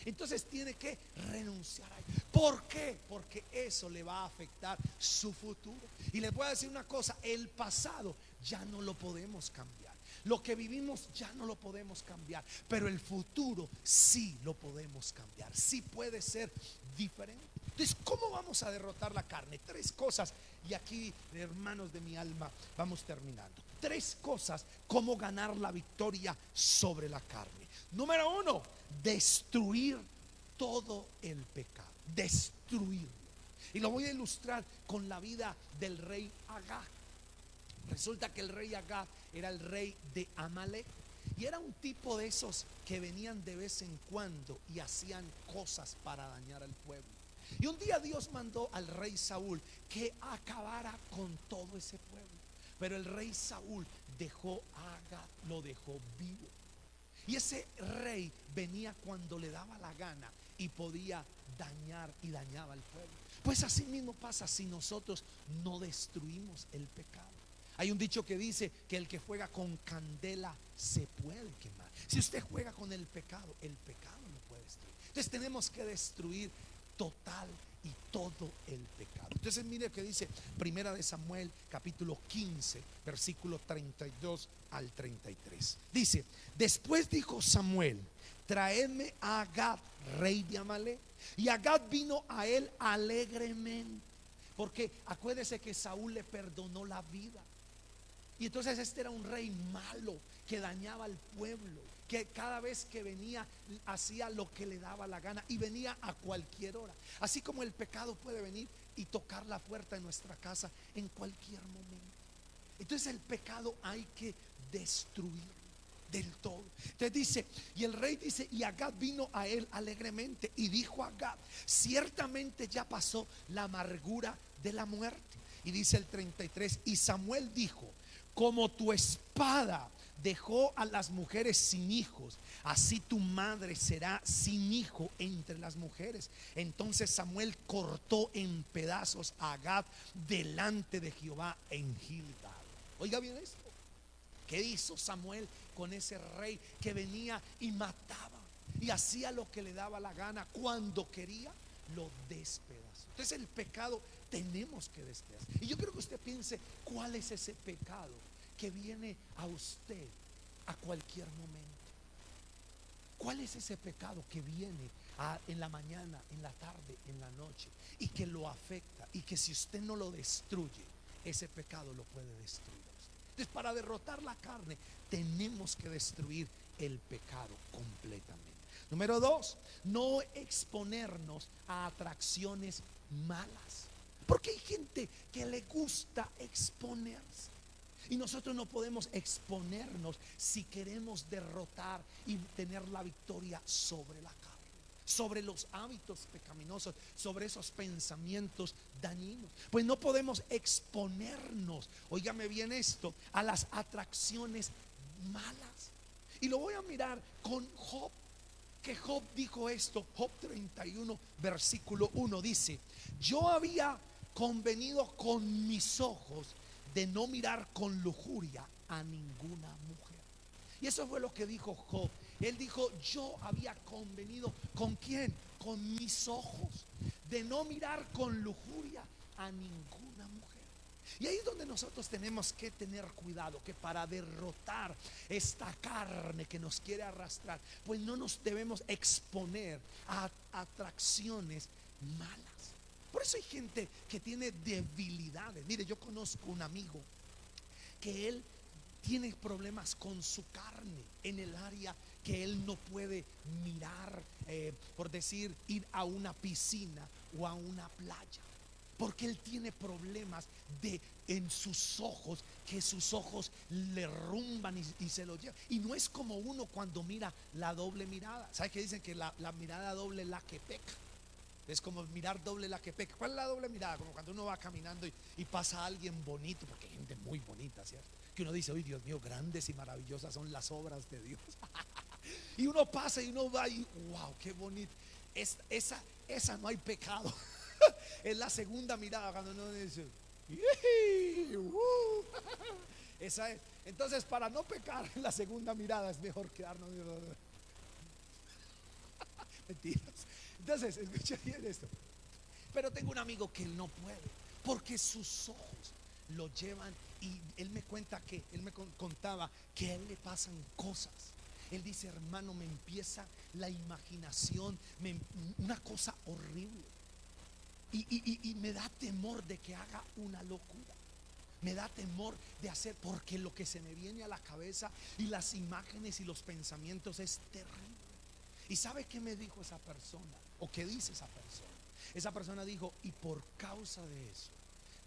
entonces tiene que renunciar a él. ¿Por qué? Porque eso le va a afectar su futuro. Y les voy a decir una cosa: el pasado ya no lo podemos cambiar, lo que vivimos ya no lo podemos cambiar, pero el futuro sí lo podemos cambiar, sí puede ser diferente. Entonces, ¿cómo vamos a derrotar la carne? Tres cosas, y aquí, hermanos de mi alma, vamos terminando. Tres cosas, cómo ganar la victoria sobre la carne. Número uno, destruir todo el pecado, destruirlo. Y lo voy a ilustrar con la vida del rey Agag. Resulta que el rey Agag era el rey de Amalek, y era un tipo de esos que venían de vez en cuando y hacían cosas para dañar al pueblo. Y un día Dios mandó al rey Saúl que acabara con todo ese pueblo. Pero el rey Saúl dejó a Agag, lo dejó vivo. Y ese rey venía cuando le daba la gana y podía dañar, y dañaba al pueblo. Pues así mismo pasa si nosotros no destruimos el pecado. Hay un dicho que dice que el que juega con candela se puede quemar. Si usted juega con el pecado lo puede destruir. Entonces tenemos que destruir total y todo el pecado. Entonces mire que dice Primera de Samuel capítulo 15 versículo 32 al 33. Dice: después dijo Samuel: traedme a Agag, rey de Amalek. Y Agag vino a él alegremente, porque acuérdese que Saúl le perdonó la vida. Y entonces este era un rey malo que dañaba al pueblo, que cada vez que venía hacía lo que le daba la gana, y venía a cualquier hora. Así como el pecado puede venir y tocar la puerta de nuestra casa en cualquier momento. Entonces el pecado hay que destruirlo del todo. Entonces dice, y el rey dice: y Agag vino a él alegremente, y dijo a Agag: ciertamente ya pasó la amargura de la muerte. Y dice el 33: y Samuel dijo: como tu espada dejó a las mujeres sin hijos, así tu madre será sin hijo entre las mujeres. Entonces Samuel cortó en pedazos a Agag delante de Jehová en Gilgal. Oiga bien esto. ¿Qué hizo Samuel con ese rey que venía y mataba y hacía lo que le daba la gana? Cuando quería, lo despedazó. Entonces el pecado tenemos que despedazar. Y yo quiero que usted piense: ¿cuál es ese pecado que viene a usted a cualquier momento? ¿Cuál es ese pecado que viene en la mañana, en la tarde, en la noche, y que lo afecta, y que si usted no lo destruye, ese pecado lo puede destruir a usted? Entonces, para derrotar la carne tenemos que destruir el pecado completamente. Número dos, no exponernos a atracciones malas. Porque hay gente que le gusta exponerse. Y nosotros no podemos exponernos si queremos derrotar y tener la victoria sobre la carne, sobre los hábitos pecaminosos, sobre esos pensamientos dañinos. Pues no podemos exponernos, óigame bien esto, a las atracciones malas. Y lo voy a mirar con Job, que Job dijo esto. Job 31 versículo 1 dice: yo había convenido con mis ojos de no mirar con lujuria a ninguna mujer. Y eso fue lo que dijo Job. Él dijo: yo había convenido, ¿con quién? Con mis ojos, de no mirar con lujuria a ninguna mujer. Y ahí es donde nosotros tenemos que tener cuidado, que para derrotar esta carne que nos quiere arrastrar, pues no nos debemos exponer a atracciones malas. Por eso hay gente que tiene debilidades. Mire, yo conozco un amigo que él tiene problemas con su carne en el área que él no puede mirar, por decir, ir a una piscina o a una playa, porque él tiene problemas en sus ojos, que sus ojos le rumban y se lo llevan. Y no es como uno cuando mira la doble mirada. ¿Sabes que dicen que la mirada doble es la que peca? Es como mirar doble la que peca. ¿Cuál es la doble mirada? Como cuando uno va caminando y pasa a alguien bonito, porque hay gente muy bonita, ¿cierto? Que uno dice: uy, Dios mío, grandes y maravillosas son las obras de Dios. Y uno pasa y uno va y wow, qué bonito. Esa no hay pecado. Es la segunda mirada cuando uno dice esa es. Entonces, para no pecar en la segunda mirada es mejor quedarnos. Mentiras. Entonces, escucha bien esto. Pero tengo un amigo que él no puede, porque sus ojos lo llevan. Y él me cuenta que, él me contaba que a él le pasan cosas. Él dice: hermano, me empieza la imaginación, una cosa horrible. Y me da temor de que haga una locura. Me da temor de hacer, porque lo que se me viene a la cabeza y las imágenes y los pensamientos es terrible. ¿Y sabe qué me dijo esa persona? ¿O qué dice esa persona? Esa persona dijo: y por causa de eso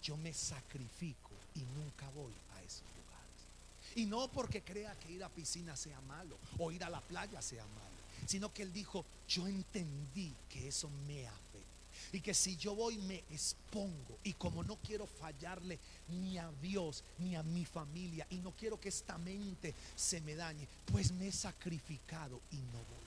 yo me sacrifico y nunca voy a esos lugares. Y no porque crea que ir a piscina sea malo o ir a la playa sea malo, sino que él dijo: yo entendí que eso me afecta, y que si yo voy me expongo, y como no quiero fallarle ni a Dios ni a mi familia, y no quiero que esta mente se me dañe, pues me he sacrificado y no voy.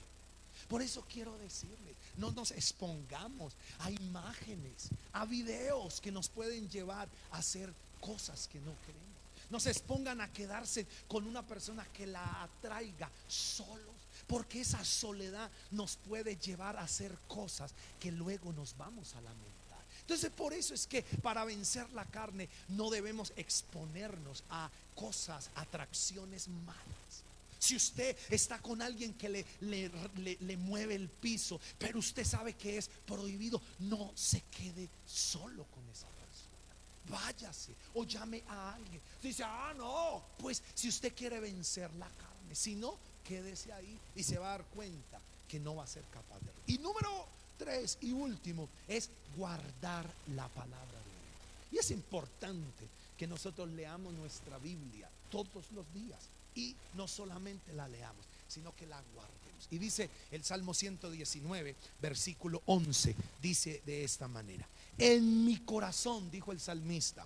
Por eso quiero decirle: no nos expongamos a imágenes, a videos que nos pueden llevar a hacer cosas que no queremos. No se expongan a quedarse con una persona que la atraiga solos, porque esa soledad nos puede llevar a hacer cosas que luego nos vamos a lamentar. Entonces, por eso es que para vencer la carne no debemos exponernos a cosas, atracciones malas. Si usted está con alguien que le mueve el piso, pero usted sabe que es prohibido, no se quede solo con esa persona. Váyase o llame a alguien. Dice: no, pues si usted quiere vencer la carne, si no, quédese ahí y se va a dar cuenta que no va a ser capaz de. Y número 3 y último es guardar la palabra de Dios. Y es importante que nosotros leamos nuestra Biblia todos los días. Y no solamente la leamos, sino que la guardemos. Y dice el Salmo 119 versículo 11, dice de esta manera: en mi corazón, dijo el salmista,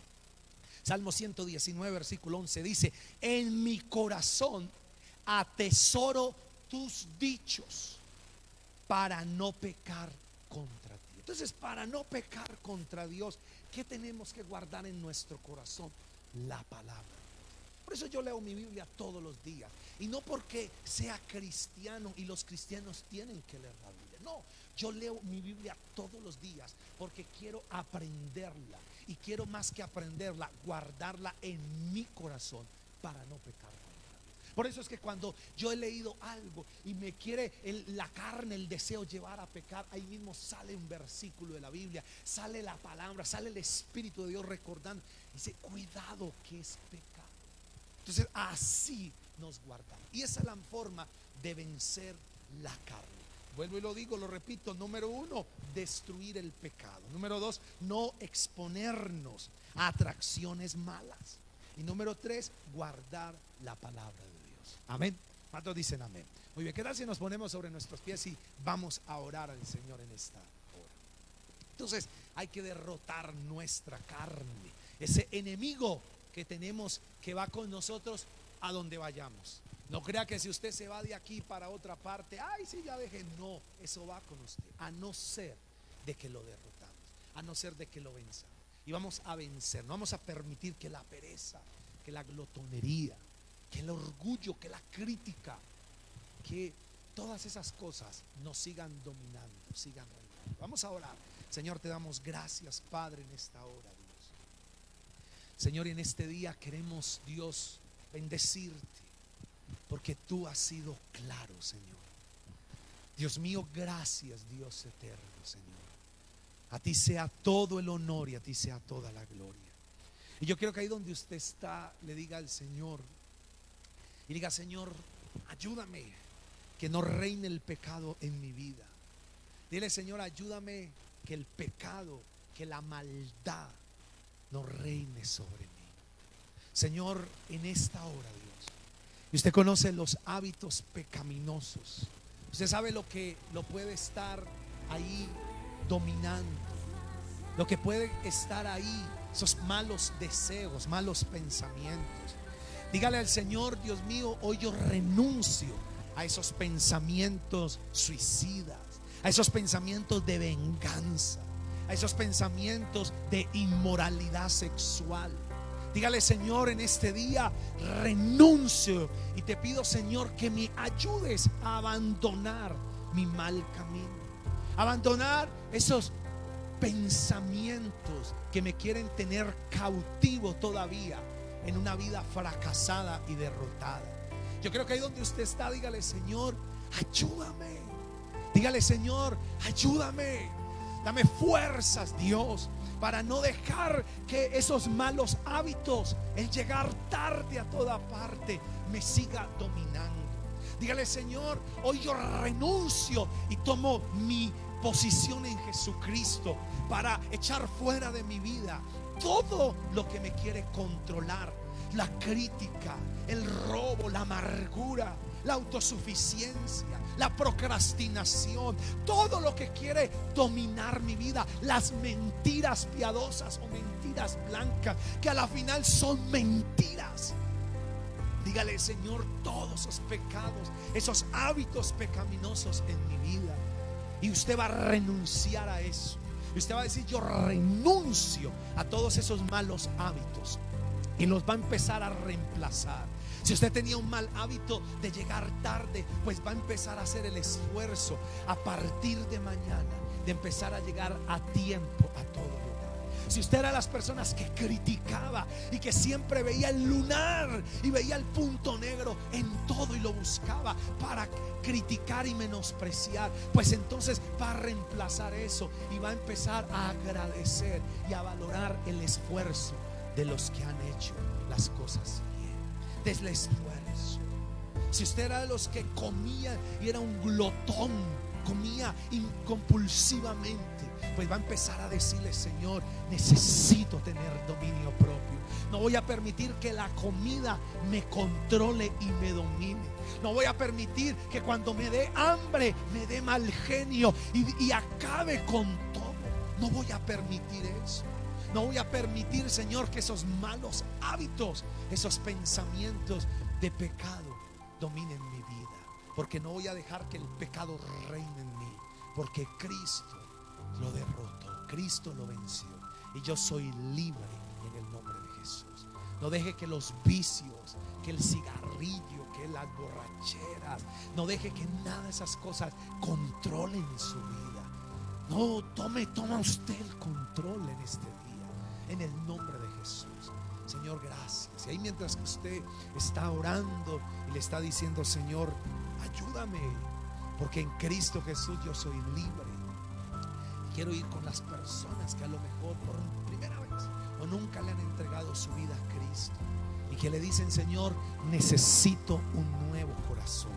Salmo 119 versículo 11 dice: en mi corazón atesoro tus dichos para no pecar contra ti. Entonces, para no pecar contra Dios, ¿qué tenemos que guardar en nuestro corazón? La palabra. Por eso yo leo mi Biblia todos los días. Y no porque sea cristiano y los cristianos tienen que leer la Biblia. No, yo leo mi Biblia todos los días porque quiero aprenderla. Y quiero, más que aprenderla, guardarla en mi corazón para no pecar contra Dios. Por eso es que cuando yo he leído algo y me quiere la carne, el deseo llevar a pecar, ahí mismo sale un versículo de la Biblia, sale la palabra, sale el Espíritu de Dios recordando. Dice: cuidado, que es pecado. Entonces, así nos guardamos. Y esa es la forma de vencer la carne, Vuelvo y lo digo, lo repito. Número 1, destruir el pecado. Número 2, no exponernos a atracciones malas. Y número 3, guardar la palabra de Dios. Amén. ¿Cuántos dicen amén? Muy bien, ¿qué tal si nos ponemos sobre nuestros pies y vamos a orar al Señor en esta hora? Entonces hay que derrotar nuestra carne, ese enemigo que tenemos, que va con nosotros a donde vayamos. No crea que si usted se va de aquí para otra parte, ay, sí, ya deje. No, eso va con usted, a no ser de que lo derrotamos, a no ser de que lo venzamos. Y vamos a vencer, no vamos a permitir que la pereza, que la glotonería, que el orgullo, que la crítica, que todas esas cosas nos sigan dominando, sigan reinando. Vamos a orar. Señor, te damos gracias, Padre, en esta hora, Dios. Señor, en este día queremos, Dios, bendecirte, porque tú has sido claro, Señor. Dios mío, gracias, Dios eterno, Señor. A ti sea todo el honor y a ti sea toda la gloria. Y yo quiero que ahí donde usted está, le diga al Señor, y diga: Señor, ayúdame que no reine el pecado en mi vida. Dile: Señor, ayúdame que el pecado, que la maldad no reine sobre mí. Señor, en esta hora, Dios, y usted conoce los hábitos pecaminosos. Usted sabe lo que lo puede estar ahí dominando, lo que puede estar ahí, esos malos deseos, malos pensamientos. Dígale al Señor: Dios mío, hoy yo renuncio a esos pensamientos suicidas, a esos pensamientos de venganza, a esos pensamientos de inmoralidad sexual. Dígale: Señor, en este día renuncio y te pido, Señor, que me ayudes a abandonar mi mal camino, abandonar esos pensamientos que me quieren tener cautivo todavía en una vida fracasada y derrotada. Yo creo que ahí donde usted está, dígale: Señor, ayúdame. Dígale: Señor, ayúdame. Dame fuerzas, Dios, para no dejar que esos malos hábitos, el llegar tarde a toda parte, me siga dominando. Dígale: Señor, hoy yo renuncio y tomo mi posición en Jesucristo para echar fuera de mi vida todo lo que me quiere controlar: la crítica, el robo, la amargura, la autosuficiencia, la procrastinación, todo lo que quiere dominar mi vida, las mentiras piadosas o mentiras blancas, que a la final son mentiras. Dígale: Señor, todos esos pecados, esos hábitos pecaminosos en mi vida. Y usted va a renunciar a eso. Y usted va a decir: yo renuncio a todos esos malos hábitos, y los va a empezar a reemplazar. Si usted tenía un mal hábito de llegar tarde, pues va a empezar a hacer el esfuerzo a partir de mañana de empezar a llegar a tiempo a todo lugar. Si usted era de las personas que criticaba y que siempre veía el lunar y veía el punto negro en todo y lo buscaba para criticar y menospreciar, pues entonces va a reemplazar eso y va a empezar a agradecer y a valorar el esfuerzo de los que han hecho las cosas bien. Desde el esfuerzo. Si usted era de los que comía y era un glotón, comía compulsivamente, pues va a empezar a decirle: Señor, necesito tener dominio propio. No voy a permitir que la comida me controle y me domine. No voy a permitir que cuando me dé hambre me dé mal genio y acabe con todo. No voy a permitir eso. No voy a permitir, Señor, que esos malos hábitos, esos pensamientos de pecado dominen mi vida, porque no voy a dejar que el pecado reine en mí, porque Cristo lo derrotó, Cristo lo venció y yo soy libre en el nombre de Jesús. No deje que los vicios, que el cigarrillo, que las borracheras, no deje que nada de esas cosas controlen su vida. No, toma usted el control en este día, en el nombre de Jesús. Señor, gracias. Y ahí mientras que usted está orando y le está diciendo: Señor, ayúdame, porque en Cristo Jesús yo soy libre. Quiero ir con las personas que a lo mejor por primera vez o nunca le han entregado su vida a Cristo y que le dicen: Señor, necesito un nuevo corazón.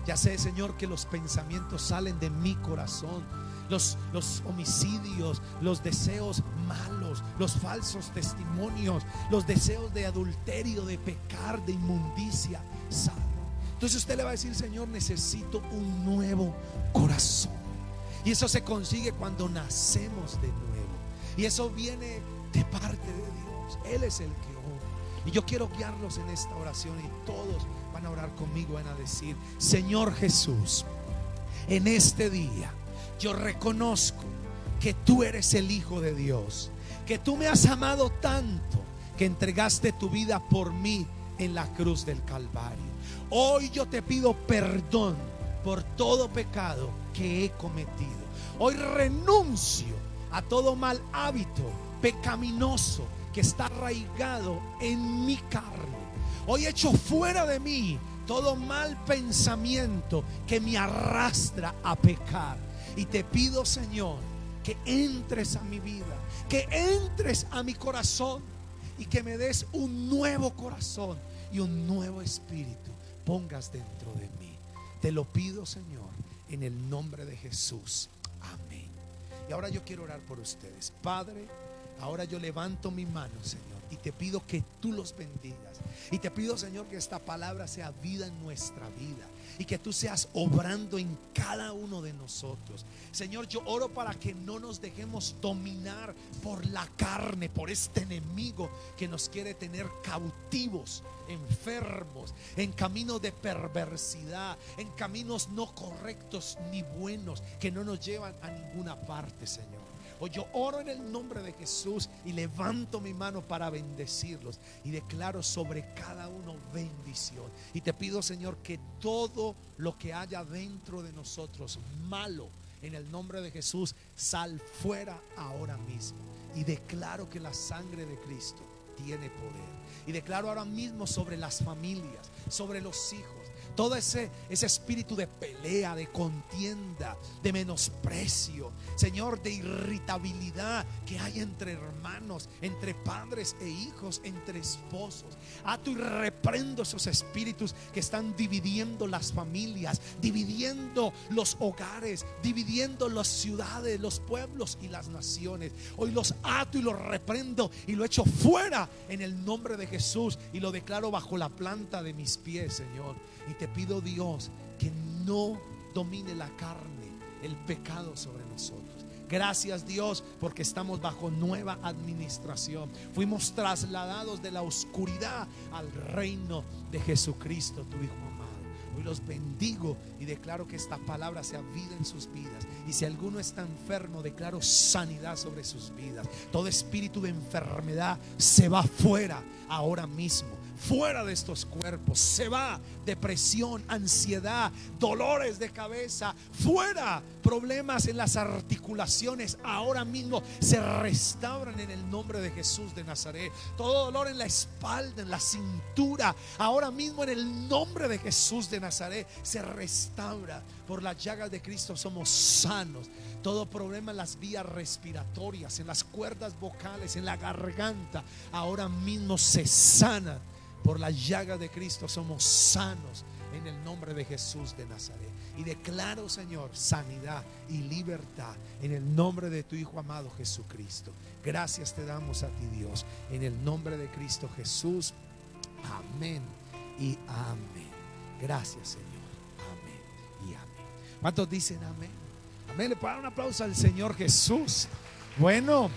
Ya sé, Señor, que los pensamientos salen de mi corazón. Los homicidios, los deseos malos, los falsos testimonios, los deseos de adulterio, de pecar, de inmundicia, salen. Entonces usted le va a decir: Señor, necesito un nuevo corazón. Y eso se consigue cuando nacemos de nuevo. Y eso viene de parte de Dios. Él es el que obra. Y yo quiero guiarlos en esta oración, y todos van a orar conmigo, van a decir: Señor Jesús, en este día yo reconozco que tú eres el Hijo de Dios, que tú me has amado tanto que entregaste tu vida por mí en la cruz del Calvario. Hoy yo te pido perdón por todo pecado que he cometido. Hoy renuncio a todo mal hábito pecaminoso que está arraigado en mi carne. Hoy echo fuera de mí todo mal pensamiento que me arrastra a pecar. Y te pido, Señor, que entres a mi vida, que entres a mi corazón, y que me des un nuevo corazón y un nuevo espíritu pongas dentro de mí. Te lo pido, Señor, en el nombre de Jesús. Amén. Y ahora yo quiero orar por ustedes. Padre, ahora yo levanto mi mano, Señor, y te pido que tú los bendigas. Y te pido, Señor, que esta palabra sea vida en nuestra vida, y que tú seas obrando en cada uno de nosotros. Señor, yo oro para que no nos dejemos dominar por la carne, por este enemigo que nos quiere tener cautivos, enfermos, en caminos de perversidad, en caminos no correctos ni buenos, que no nos llevan a ninguna parte, Señor. Hoy yo oro en el nombre de Jesús y levanto mi mano para bendecirlos, y declaro sobre cada uno bendición. Y te pido, Señor, que todo lo que haya dentro de nosotros malo, en el nombre de Jesús, sal fuera ahora mismo. Y declaro que la sangre de Cristo tiene poder. Y declaro ahora mismo sobre las familias, sobre los hijos, todo ese espíritu de pelea, de contienda, de menosprecio, Señor, de irritabilidad que hay entre hermanos, entre padres e hijos, entre esposos. Ato y reprendo esos espíritus que están dividiendo las familias, dividiendo los hogares, dividiendo las ciudades, los pueblos y las naciones. Hoy los ato y los reprendo y lo echo fuera en el nombre de Jesús, y lo declaro bajo la planta de mis pies, Señor. Y te pido, Dios, que no domine la carne, el pecado sobre nosotros. Gracias, Dios, porque estamos bajo nueva administración. Fuimos trasladados de la oscuridad al reino de Jesucristo, tu Hijo amado. Hoy los bendigo y declaro que esta palabra sea vida en sus vidas. Y si alguno está enfermo, declaro sanidad sobre sus vidas. Todo espíritu de enfermedad se va fuera ahora mismo. Fuera de estos cuerpos, se va depresión, ansiedad, dolores de cabeza, fuera problemas en las articulaciones, ahora mismo se restauran en el nombre de Jesús de Nazaret. Todo dolor en la espalda, en la cintura, ahora mismo en el nombre de Jesús de Nazaret se restaura. Por las llagas de Cristo somos sanos. Todo problema en las vías respiratorias, en las cuerdas vocales, en la garganta, ahora mismo se sana. Por las llagas de Cristo somos sanos en el nombre de Jesús de Nazaret. Y declaro, Señor, sanidad y libertad en el nombre de tu Hijo amado Jesucristo. Gracias te damos a ti, Dios, en el nombre de Cristo Jesús. Amén y amén. Gracias, Señor. Amén y amén. ¿Cuántos dicen amén? Amén. Le puedo dar un aplauso al Señor Jesús. Bueno.